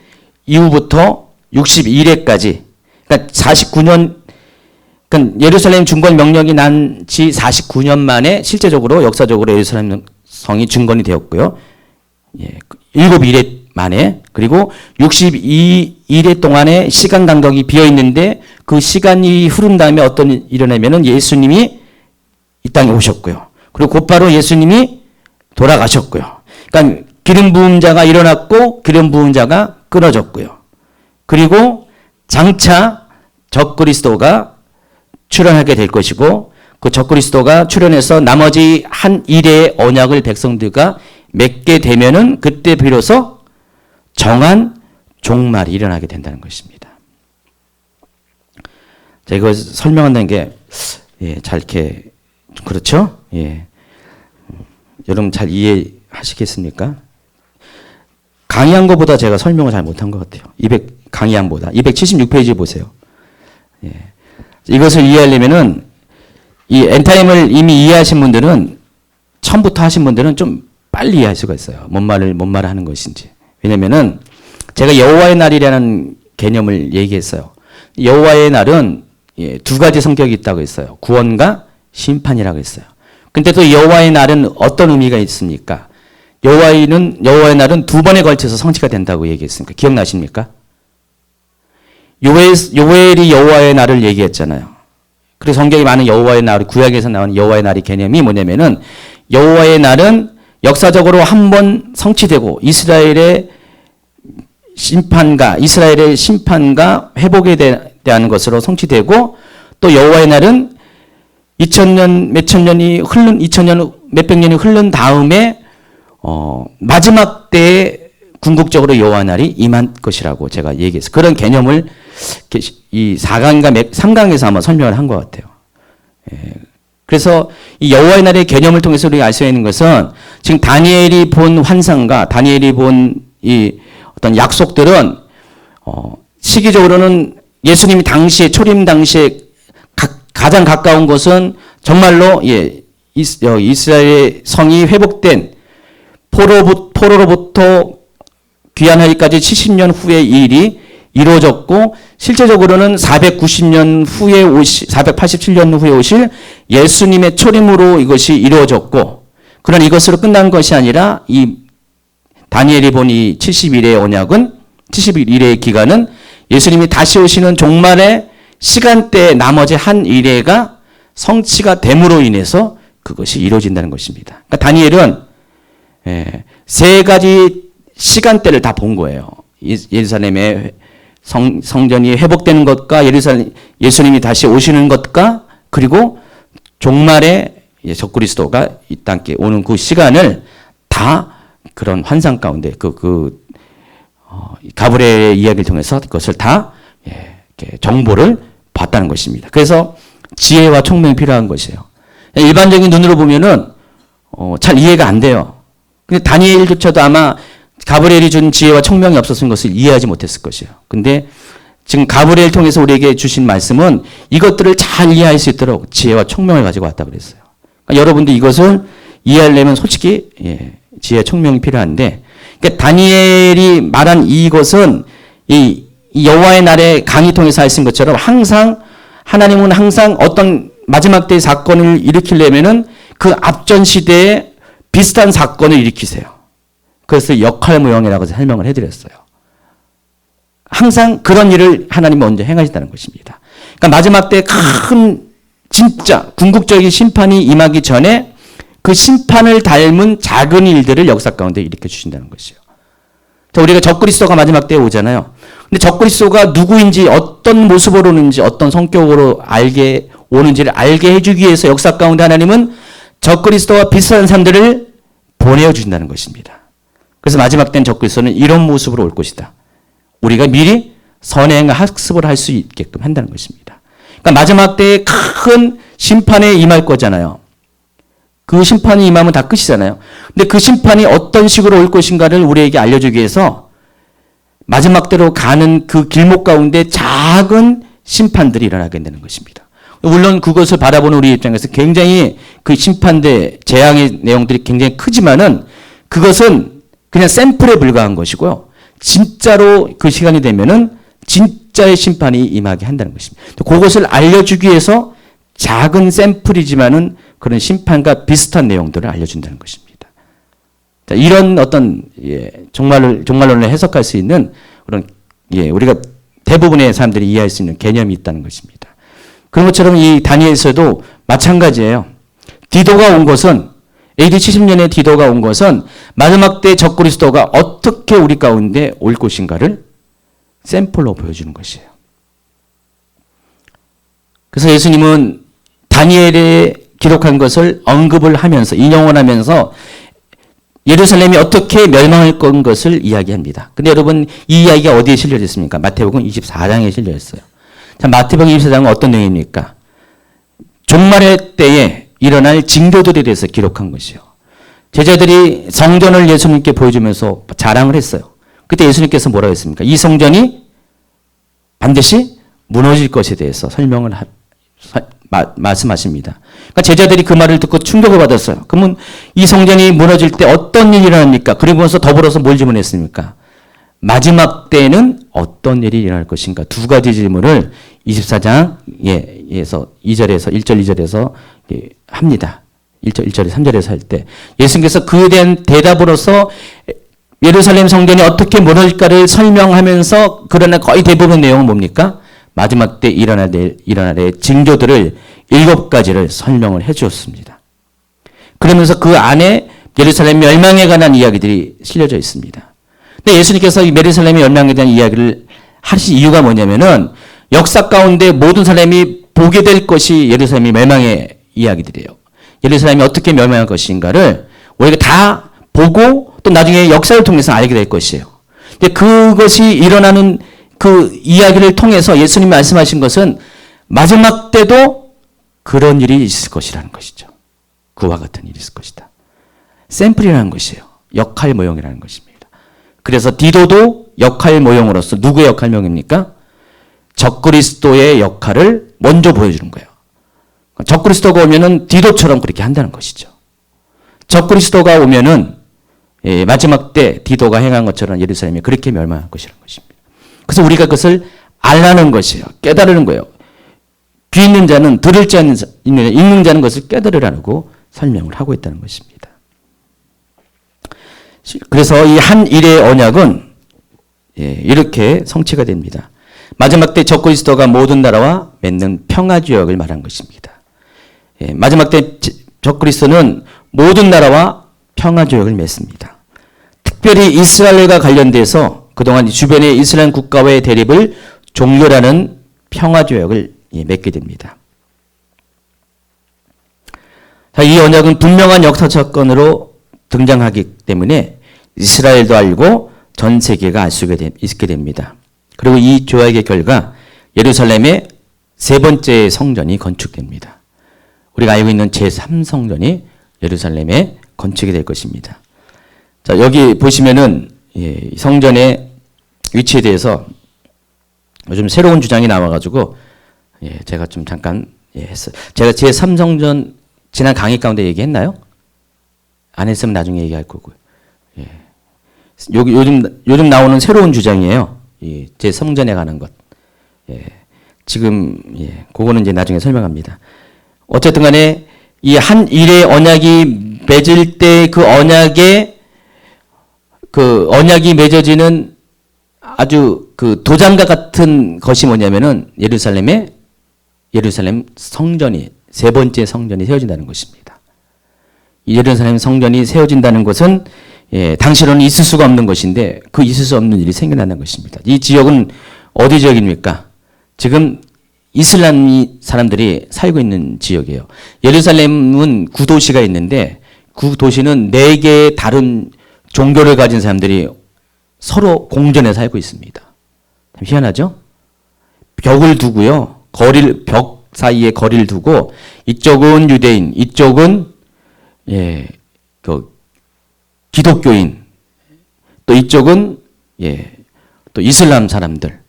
이후부터 62회까지, 그러니까 49년, 그러니까 예루살렘 중건 명령이 난 지 49년 만에 실제적으로 역사적으로 예루살렘 성이 중건이 되었고요. 7일에 만에, 그리고 62일 동안의 시간 간격이 비어 있는데 그 시간이 흐른 다음에 어떤 일이 일어나면은 예수님이 이 땅에 오셨고요. 그리고 곧바로 예수님이 돌아가셨고요. 그러니까 기름 부은 자가 일어났고 기름 부은 자가 끊어졌고요. 그리고 장차 적그리스도가 출현하게 될 것이고 그 적그리스도가 출현해서 나머지 한 일의 언약을 백성들과 맺게 되면은 그때 비로소 정한 종말이 일어나게 된다는 것입니다. 자, 이거 설명한다는 게 잘 이렇게 그렇죠? 여러분 잘 이해하시겠습니까? 강의한 것보다 제가 설명을 잘 못한 것 같아요. 강의한 보다. 276페이지 보세요. 이것을 이해하려면은 이 엔타임을 이미 이해하신 분들은 처음부터 하신 분들은 좀 빨리 이해할 수가 있어요. 뭔 말을 하는 것인지. 왜냐면은 제가 여호와의 날이라는 개념을 얘기했어요. 여호와의 날은 두 가지 성격이 있다고 했어요. 구원과 심판이라고 했어요. 근데 또 여호와의 날은 어떤 의미가 있습니까? 여호와의 날은 두 번에 걸쳐서 성취가 된다고 얘기했습니까? 기억나십니까? 요엘이 여호와의 날을 얘기했잖아요. 그래서 성경에 많은 여호와의 날, 구약에서 나오는 여호와의 날의 개념이 뭐냐면은 여호와의 날은 역사적으로 한 번 성취되고 이스라엘의 심판과 회복에 대한 것으로 성취되고 또 여호와의 날은 2000년 몇천 년이 흐른 2000년 몇백 년이 흐른 다음에 마지막 때에 궁극적으로 여호와의 날이 임한 것이라고 제가 얘기해서 그런 개념을 이 4강인가 3강에서 아마 설명을 한 것 같아요. 그래서 이 여호와의 날의 개념을 통해서 우리가 알 수 있는 것은 지금 다니엘이 본 환상과 다니엘이 본 이 어떤 약속들은 시기적으로는 예수님이 당시에 초림 당시에 가장 가까운 것은 정말로 이스라엘의 성이 회복된 포로로부터 귀환하기까지 70년 후의 이 일이 이루어졌고 실제적으로는 490년 후에 487년 후에 오실 예수님의 초림으로 이것이 이루어졌고 그러나 이것으로 끝난 것이 아니라 이 다니엘이 본 이 70일의 언약은 70일의 기간은 예수님이 다시 오시는 종말의 시간대의 나머지 한 일회가 성취가 됨으로 인해서 그것이 이루어진다는 것입니다. 그러니까 다니엘은 세 가지 시간대를 다 본 거예요. 예루살렘의 성전이 회복되는 것과 예수님이 다시 오시는 것과 그리고 종말에 적그리스도가 이 땅에 오는 그 시간을 다 그런 환상 가운데 가브리엘의 이야기를 통해서 그것을 다 정보를 봤다는 것입니다. 그래서 지혜와 총명이 필요한 것이에요. 일반적인 눈으로 보면은 잘 이해가 안 돼요. 근데 다니엘조차도 아마 가브리엘이 준 지혜와 총명이 없었던 것을 이해하지 못했을 것이에요. 근데 지금 가브리엘 통해서 우리에게 주신 말씀은 이것들을 잘 이해할 수 있도록 지혜와 총명을 가지고 왔다고 그랬어요. 그러니까 여러분들 이것을 이해하려면 솔직히 지혜와 총명이 필요한데 그러니까 다니엘이 말한 이것은 이 여호와의 날의 강의 통해서 알 수 있는 것처럼 항상 하나님은 항상 어떤 마지막 때의 사건을 일으키려면은 그 앞전 시대에 비슷한 사건을 일으키세요. 그래서 역할무용이라고 설명을 해드렸어요. 항상 그런 일을 하나님이 먼저 행하신다는 것입니다. 그러니까 마지막 때 큰 진짜 궁극적인 심판이 임하기 전에 그 심판을 닮은 작은 일들을 역사 가운데 일으켜 주신다는 것이요. 자, 우리가 적그리스도가 마지막 때에 오잖아요. 근데 적그리스도가 누구인지 어떤 모습으로 오는지 어떤 성격으로 오는지를 알게 해주기 위해서 역사 가운데 하나님은 적그리스도와 비슷한 사람들을 보내어 주신다는 것입니다. 그래서 마지막 때는 적그리스도는 이런 모습으로 올 것이다. 우리가 미리 선행 학습을 할 수 있게끔 한다는 것입니다. 그러니까 마지막 때에 큰 심판에 임할 거잖아요. 그 심판이 임하면 다 끝이잖아요. 근데 그 심판이 어떤 식으로 올 것인가를 우리에게 알려주기 위해서 마지막 때로 가는 그 길목 가운데 작은 심판들이 일어나게 되는 것입니다. 물론 그것을 바라보는 우리 입장에서 굉장히 그 심판대 재앙의 내용들이 굉장히 크지만은 그것은 그냥 샘플에 불과한 것이고요. 진짜로 그 시간이 되면은 진짜의 심판이 임하게 한다는 것입니다. 그것을 알려주기 위해서 작은 샘플이지만은 그런 심판과 비슷한 내용들을 알려준다는 것입니다. 자, 이런 어떤 종말론을 해석할 수 있는 그런 우리가 대부분의 사람들이 이해할 수 있는 개념이 있다는 것입니다. 그런 것처럼 이 다니엘서도 마찬가지예요. 디도가 온 것은 AD 70년에 디도가 온 것은 마지막 때 적그리스도가 어떻게 우리 가운데 올 것인가를 샘플로 보여주는 것이에요. 그래서 예수님은 다니엘에 기록한 것을 언급을 하면서 인용을 하면서 예루살렘이 어떻게 멸망할 것을 이야기합니다. 근데 여러분 이 이야기가 어디에 실려져 있습니까? 마태복음 24장에 실려 있어요. 자, 마태복음 24장은 어떤 내용입니까? 종말의 때에 일어날 징조들에 대해서 기록한 것이요. 제자들이 성전을 예수님께 보여주면서 자랑을 했어요. 그때 예수님께서 뭐라고 했습니까? 이 성전이 반드시 무너질 것에 대해서 설명을 말씀하십니다. 그러니까 제자들이 그 말을 듣고 충격을 받았어요. 그러면 이 성전이 무너질 때 어떤 일이 일어납니까? 그리고서 더불어서 뭘 질문했습니까? 마지막 때에는 어떤 일이 일어날 것인가? 두 가지 질문을 24장에서 2절에서 1절 2절에서 합니다. 1절 1절에 3절에서 할 때 예수님께서 그에 대한 대답으로서 예루살렘 성전이 어떻게 무너질까를 설명하면서 그러나 거의 대부분 내용은 뭡니까? 마지막 때 일어날 징조들을 7가지를 설명을 해 주었습니다. 그러면서 그 안에 예루살렘 멸망에 관한 이야기들이 실려져 있습니다. 근데 예수님께서 이 예루살렘 멸망에 대한 이야기를 하신 이유가 뭐냐면은 역사 가운데 모든 사람이 보게 될 것이 예루살렘이 멸망의 이야기들이에요. 예루살렘이 어떻게 멸망할 것인가를 우리가 다 보고 또 나중에 역사를 통해서 알게 될 것이에요. 근데 그것이 일어나는 그 이야기를 통해서 예수님이 말씀하신 것은 마지막 때도 그런 일이 있을 것이라는 것이죠. 그와 같은 일이 있을 것이다. 샘플이라는 것이에요. 역할 모형이라는 것입니다. 그래서 디도도 역할 모형으로서 누구의 역할 모형입니까? 적그리스도의 역할을 먼저 보여주는 거예요. 적그리스도가 오면은 디도처럼 그렇게 한다는 것이죠. 적그리스도가 오면은 마지막 때 디도가 행한 것처럼 예루살렘이 그렇게 멸망할 것이라는 것입니다. 그래서 우리가 그것을 알라는 것이에요. 깨달으는 거예요. 귀 있는 자는 들을 자 읽는 자는 것을 깨달으라고 설명을 하고 있다는 것입니다. 그래서 이 한 일의 언약은 이렇게 성취가 됩니다. 마지막 때 적그리스도가 모든 나라와 맺는 평화조약을 말한 것입니다. 마지막 때 적그리스도는 모든 나라와 평화조약을 맺습니다. 특별히 이스라엘과 관련돼서 그동안 주변의 이스라엘 국가와의 대립을 종결하는 평화조약을 맺게 됩니다. 이 언약은 분명한 역사 사건으로 등장하기 때문에 이스라엘도 알고 전 세계가 알 수 있게 됩니다. 그리고 이 조약의 결과 예루살렘의 세 번째 성전이 건축됩니다. 우리가 알고 있는 제3성전이 예루살렘에 건축이 될 것입니다. 자, 여기 보시면은 성전의 위치에 대해서 요즘 새로운 주장이 나와가지고 제가 좀 잠깐 했어요. 제가 제3성전 지난 강의 가운데 얘기했나요? 안 했으면 나중에 얘기할 거고요. 요즘 나오는 새로운 주장이에요. 제 성전에 관한 것. 지금 그거는 이제 나중에 설명합니다. 어쨌든 간에 이 한 일의 언약이 맺을 때 그 언약이 맺어지는 아주 그 도장과 같은 것이 뭐냐면은 예루살em 성전이 세 번째 성전이 세워진다는 것입니다. 예루살렘 성전이 세워진다는 것은 당시로는 있을 수가 없는 것인데 그 있을 수 없는 일이 생겨나는 것입니다. 이 지역은 어디 지역입니까? 지금 이슬람 사람들이 살고 있는 지역이에요. 예루살렘은 구도시가 있는데 그 도시는 4개의 다른 종교를 가진 사람들이 서로 공존해 살고 있습니다. 참 희한하죠? 벽을 두고요. 벽 사이에 거리를 두고 이쪽은 유대인, 이쪽은 기독교인, 또 이쪽은 또 이슬람 사람들.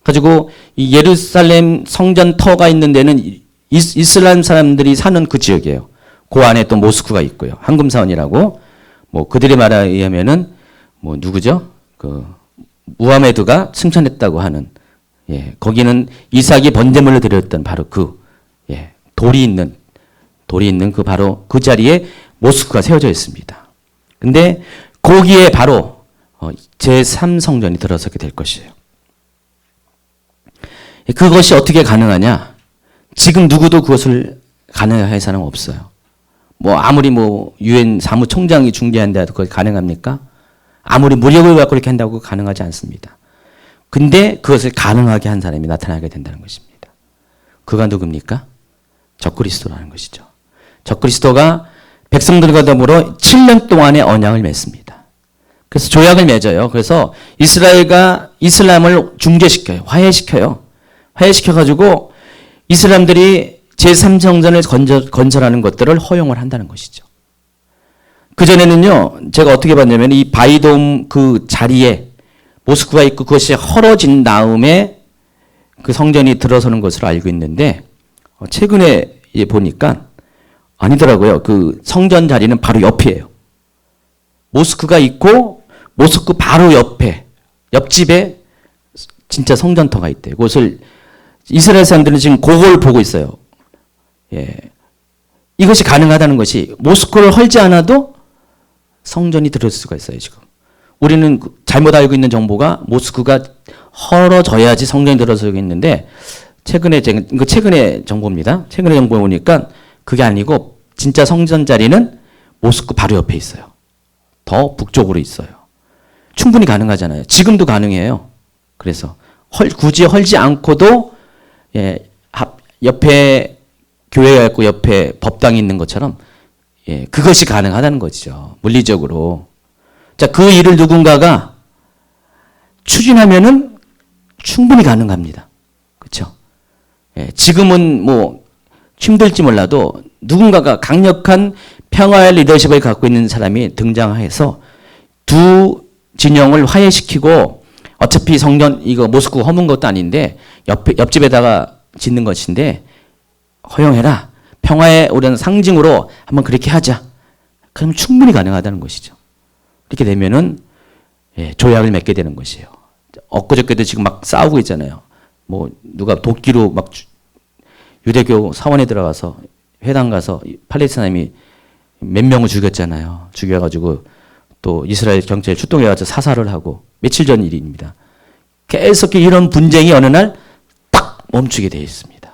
가지고 이 예루살렘 성전 터가 있는 데는 이슬람 사람들이 사는 그 지역이에요. 그 안에 또 모스크가 있고요. 황금사원이라고 뭐 그들의 말에 의하면은 뭐 누구죠? 그 무하메드가 승천했다고 하는 거기는 이삭이 번제물을 드렸던 바로 그 돌이 있는 그 바로 그 자리에 모스크가 세워져 있습니다. 근데 거기에 바로 제3성전이 들어서게 될 것이에요. 그것이 어떻게 가능하냐? 지금 누구도 그것을 가능할 사람 없어요. 뭐 아무리 유엔 사무총장이 중재한다고 그것이 가능합니까? 아무리 무력을 갖고 그렇게 한다고 가능하지 않습니다. 근데 그것을 가능하게 한 사람이 나타나게 된다는 것입니다. 그가 누굽니까? 적그리스도라는 것이죠. 적그리스도가 백성들과 더불어 7년 동안의 언약을 맺습니다. 그래서 조약을 맺어요. 그래서 이스라엘과 이슬람을 중재시켜요. 화해시켜가지고 이슬람들이 제3성전을 건설하는 것들을 허용을 한다는 것이죠. 그전에는요, 제가 어떻게 봤냐면 이 바이돔 그 자리에 모스크가 있고 그것이 헐어진 다음에 그 성전이 들어서는 것으로 알고 있는데 최근에 보니까 아니더라고요. 그 성전 자리는 바로 옆이에요. 모스크가 있고 모스크 바로 옆집에 진짜 성전터가 있대요. 그것을 이스라엘 사람들은 지금 그걸 보고 있어요. 이것이 가능하다는 것이 모스크를 헐지 않아도 성전이 들어설 수가 있어요. 지금 우리는 잘못 알고 있는 정보가 모스크가 헐어져야지 성전이 들어서고 있는데 최근에 정보입니다. 최근에 정보 보니까 그게 아니고 진짜 성전 자리는 모스크 바로 옆에 있어요. 더 북쪽으로 있어요. 충분히 가능하잖아요. 지금도 가능해요. 그래서 굳이 헐지 않고도 옆에 교회가 있고 옆에 법당이 있는 것처럼 그것이 가능하다는 거죠. 물리적으로. 자, 그 일을 누군가가 추진하면은 충분히 가능합니다. 그렇죠? 지금은 뭐 힘들지 몰라도 누군가가 강력한 평화의 리더십을 갖고 있는 사람이 등장해서 두 진영을 화해시키고 어차피 성전 이거 모스크 허문 것도 아닌데 옆집에다가 짓는 것인데 허용해라. 평화의 우리는 상징으로 한번 그렇게 하자. 그러면 충분히 가능하다는 것이죠. 이렇게 되면은 조약을 맺게 되는 것이에요. 엊그저께도 지금 막 싸우고 있잖아요. 뭐 누가 도끼로 막 유대교 사원에 들어가서 회당 가서 팔레스타인이 몇 명을 죽였잖아요. 죽여가지고 또 이스라엘 경찰이 출동해가지고 사살을 하고 며칠 전 일입니다. 계속 이런 분쟁이 어느 날 딱 멈추게 되어 있습니다.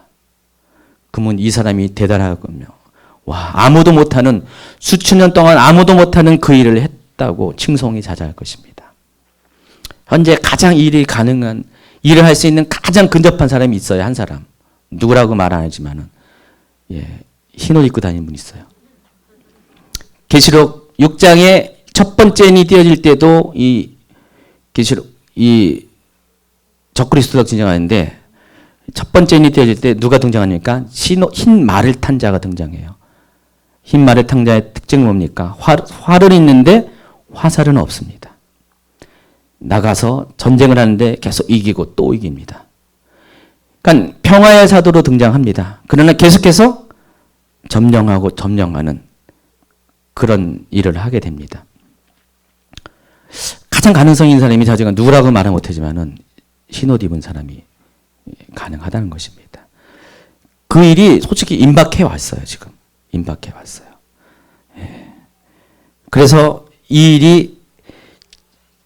그러면 이 사람이 대단하군요. 와, 아무도 못하는 수천 년 동안 아무도 못하는 그 일을 했다고 칭송이 자자할 것입니다. 현재 가장 일이 가능한 일을 할 수 있는 가장 근접한 사람이 있어요. 한 사람. 누구라고 말 안 하지만은 흰 옷 입고 다니는 분이 있어요. 계시록 6장에 첫 번째 인이 띄어질 때도 이 계시록 이 적그리스도가 등장하는데 첫 번째 인이 띄어질 때 누가 등장하니까 흰 말을 탄 자가 등장해요. 흰 말을 탄 자의 특징은 뭡니까? 활은 있는데 화살은 없습니다. 나가서 전쟁을 하는데 계속 이기고 또 이깁니다. 그러니까 평화의 사도로 등장합니다. 그러나 계속해서 점령하고 점령하는 그런 일을 하게 됩니다. 가장 가능성이 있는 사람이 제가 누구라고 말은 못하지만은 흰옷 입은 사람이 가능하다는 것입니다. 그 일이 솔직히 임박해 왔어요. 지금 임박해 왔어요. 그래서 이 일이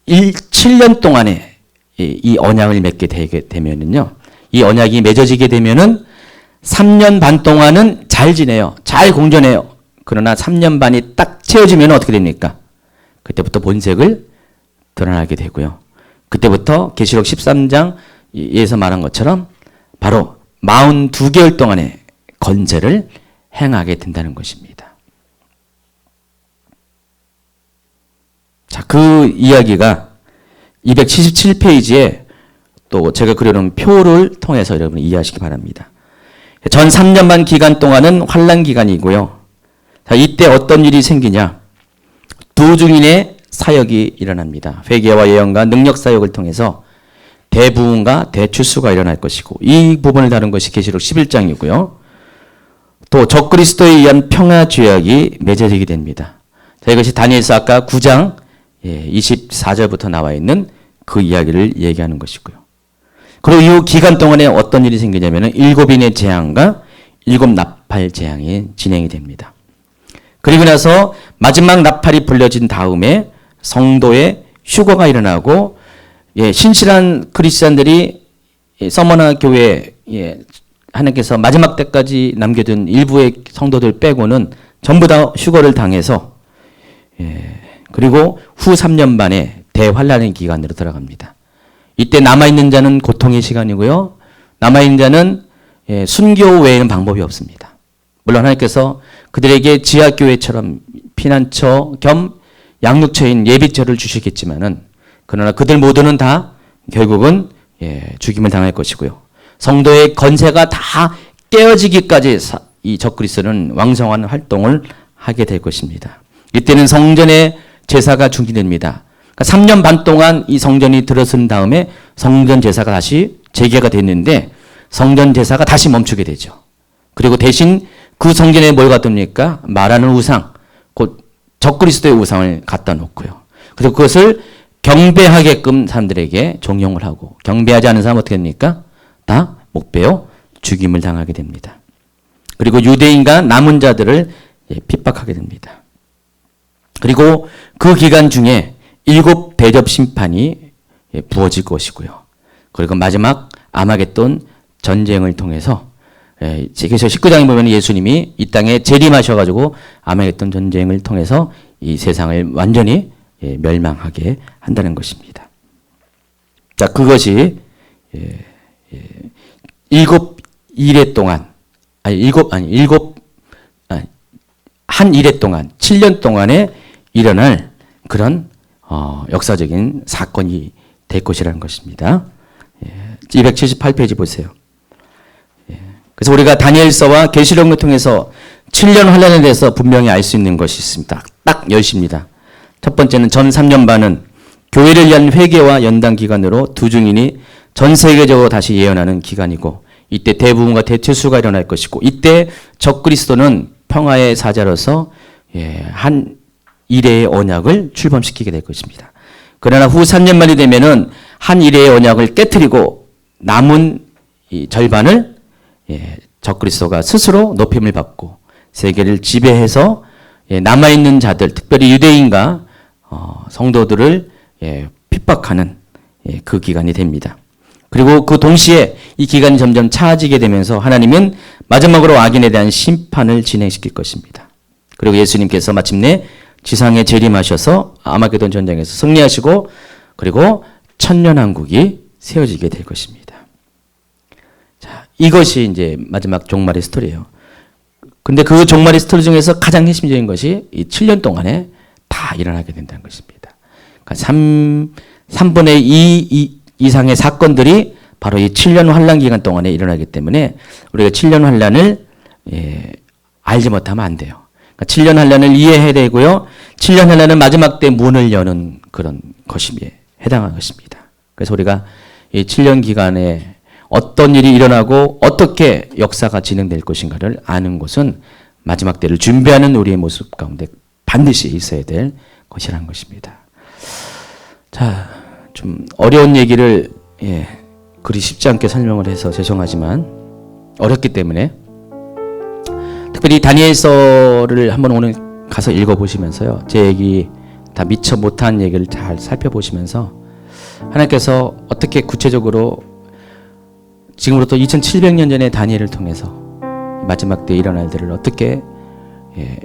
7년 동안에 이 언약을 맺게 되면은요, 이 언약이 맺어지게 되면은 3년 반 동안은 잘 지내요. 잘 공존해요. 그러나 3년 반이 딱 채워지면 어떻게 됩니까? 그때부터 본색을 드러나게 되고요. 그때부터 계시록 13장에서 말한 것처럼 바로 42개월 동안의 건세를 행하게 된다는 것입니다. 자, 그 이야기가 277페이지에 또 제가 그려놓은 표를 통해서 여러분 이해하시기 바랍니다. 전 3년 반 기간 동안은 환란 기간이고요. 자, 이때 어떤 일이 생기냐? 두 중인의 사역이 일어납니다. 회개와 예언과 능력 사역을 통해서 대부흥과 대출수가 일어날 것이고, 이 부분을 다룬 것이 계시록 11장이고요. 또 적그리스도에 의한 평화 죄악이 맺어지게 됩니다. 자, 이것이 다니엘서 아까 9장 24절부터 나와 있는 그 이야기를 얘기하는 것이고요. 그리고 이 기간 동안에 어떤 일이 생기냐면 7인의 재앙과 7 나팔 재앙이 진행이 됩니다. 그리고 나서 마지막 나팔이 불려진 다음에 성도의 휴거가 일어나고, 신실한 크리스찬들이 서머나 교회 하나님께서 마지막 때까지 남겨둔 일부의 성도들 빼고는 전부 다 휴거를 당해서, 그리고 후 3년 반에 대환란의 기간으로 들어갑니다. 이때 남아있는 자는 고통의 시간이고요. 남아있는 자는 순교 외에는 방법이 없습니다. 물론 하나님께서 그들에게 지하교회처럼 피난처 겸 양육처인 예비처를 주시겠지만은, 그러나 그들 모두는 다 결국은 죽임을 당할 것이고요. 성도의 건세가 다 깨어지기까지 이 적그리스도는 왕성한 활동을 하게 될 것입니다. 이때는 성전의 제사가 중지됩니다. 그러니까 3년 반 동안 이 성전이 들어선 다음에 성전 제사가 다시 재개가 됐는데 성전 제사가 다시 멈추게 되죠. 그리고 대신 그 성전에 뭘 갖다 놓습니까? 말하는 우상, 곧 적그리스도의 우상을 갖다 놓고요. 그래서 그것을 경배하게끔 사람들에게 종용을 하고, 경배하지 않은 사람은 어떻게 됩니까? 다 목베어 죽임을 당하게 됩니다. 그리고 유대인과 남은 자들을 핍박하게 됩니다. 그리고 그 기간 중에 7 대접 심판이 부어질 것이고요. 그리고 마지막 아마겟돈 전쟁을 통해서, 그래서 19장에 보면 예수님이 이 땅에 재림하셔가지고 아마겟돈 전쟁을 통해서 이 세상을 완전히 멸망하게 한다는 것입니다. 자, 그것이 7 일회 동안 한 일해 동안 7년 동안에 일어날 그런 역사적인 사건이 될 것이라는 것입니다. 278페이지 보세요. 그래서 우리가 다니엘서와 계시록을 통해서 7년 환란에 대해서 분명히 알 수 있는 것이 있습니다. 딱 10입니다. 첫 번째는 전 3년 반은 교회를 위한 회개와 연단 기간으로 두 증인이 전 세계적으로 다시 예언하는 기간이고, 이때 대부분과 대체수가 일어날 것이고, 이때 적그리스도는 평화의 사자로서 한 이레의 언약을 출범시키게 될 것입니다. 그러나 후 3년 만이 되면은 한 이레의 언약을 깨뜨리고 남은 이 절반을 적그리스도가 스스로 높임을 받고 세계를 지배해서 남아있는 자들, 특별히 유대인과 성도들을 핍박하는 그 기간이 됩니다. 그리고 그 동시에 이 기간이 점점 차아지게 되면서 하나님은 마지막으로 악인에 대한 심판을 진행시킬 것입니다. 그리고 예수님께서 마침내 지상에 재림하셔서 아마게돈 전쟁에서 승리하시고, 그리고 천년왕국이 세워지게 될 것입니다. 자, 이것이 이제 마지막 종말의 스토리예요. 근데 그 종말의 스토리 중에서 가장 핵심적인 것이 이 7년 동안에 다 일어나게 된다는 것입니다. 그러니까 3분의 2 이상의 사건들이 바로 이 7년 환란 기간 동안에 일어나기 때문에 우리가 7년 환란을 알지 못하면 안 돼요. 그러니까 7년 환란을 이해해야 되고요. 7년 환란은 마지막 때 문을 여는 그런 것이 해당하는 것입니다. 그래서 우리가 이 7년 기간에 어떤 일이 일어나고 어떻게 역사가 진행될 것인가를 아는 것은 마지막 때를 준비하는 우리의 모습 가운데 반드시 있어야 될 것이라는 것입니다. 자, 좀 어려운 얘기를 그리 쉽지 않게 설명을 해서 죄송하지만 어렵기 때문에 특별히 다니엘서를 한번 오늘 가서 읽어보시면서요, 제 얘기 다 미처 못한 얘기를 잘 살펴보시면서 하나님께서 어떻게 구체적으로 지금으로부터 2700년 전에 다니엘을 통해서 마지막 때 일어날 일들을 어떻게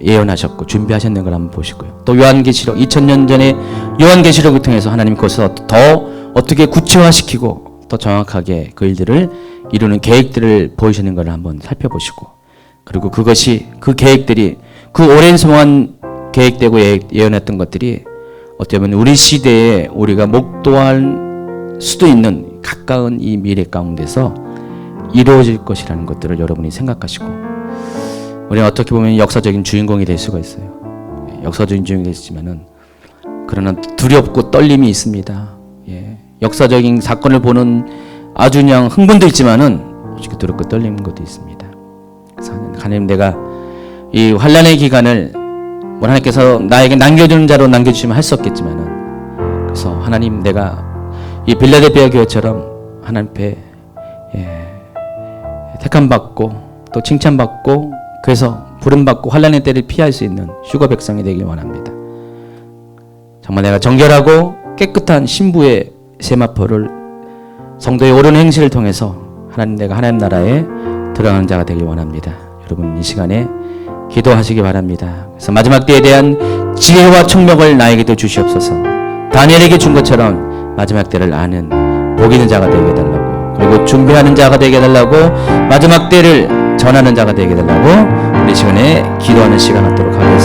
예언하셨고 준비하셨는 걸 한번 보시고요. 또 요한계시록 2000년 전에 요한계시록을 통해서 하나님 그것을 더 어떻게 구체화시키고 더 정확하게 그 일들을 이루는 계획들을 보이시는 걸 한번 살펴보시고, 그리고 그것이 그 계획들이 그 오랜 동안 계획되고 예언했던 것들이 어쩌면 우리 시대에 우리가 목도할 수도 있는 가까운 이 미래 가운데서 이루어질 것이라는 것들을 여러분이 생각하시고, 우리는 어떻게 보면 역사적인 주인공이 될 수가 있어요. 역사적인 주인공이 되지만은 그러나 두렵고 떨림이 있습니다. 역사적인 사건을 보는 아주 그냥 흥분도 있지만은 솔직히 두렵고 떨리는 것도 있습니다. 그래서 하나님, 내가 이 환란의 기간을 하나님께서 나에게 남겨주는 자로 남겨주시면 할 수 없겠지만은, 그래서 하나님, 내가 이 빌라델피아 교회처럼 하나님 앞에 택함받고 또 칭찬받고 그래서 부름받고 환란의 때를 피할 수 있는 휴거 백성이 되길 원합니다. 정말 내가 정결하고 깨끗한 신부의 세마포를 성도의 옳은 행실을 통해서 하나님, 내가 하나님 나라에 들어가는 자가 되길 원합니다. 여러분 이 시간에 기도하시기 바랍니다. 그래서 마지막 때에 대한 지혜와 총명을 나에게도 주시옵소서. 다니엘에게 준 것처럼 마지막 때를 아는 복 있는 자가 되게 해달라고, 그리고 준비하는 자가 되게 해달라고, 마지막 때를 전하는 자가 되게 해달라고 우리 시간에 기도하는 시간 갖도록 하겠습니다.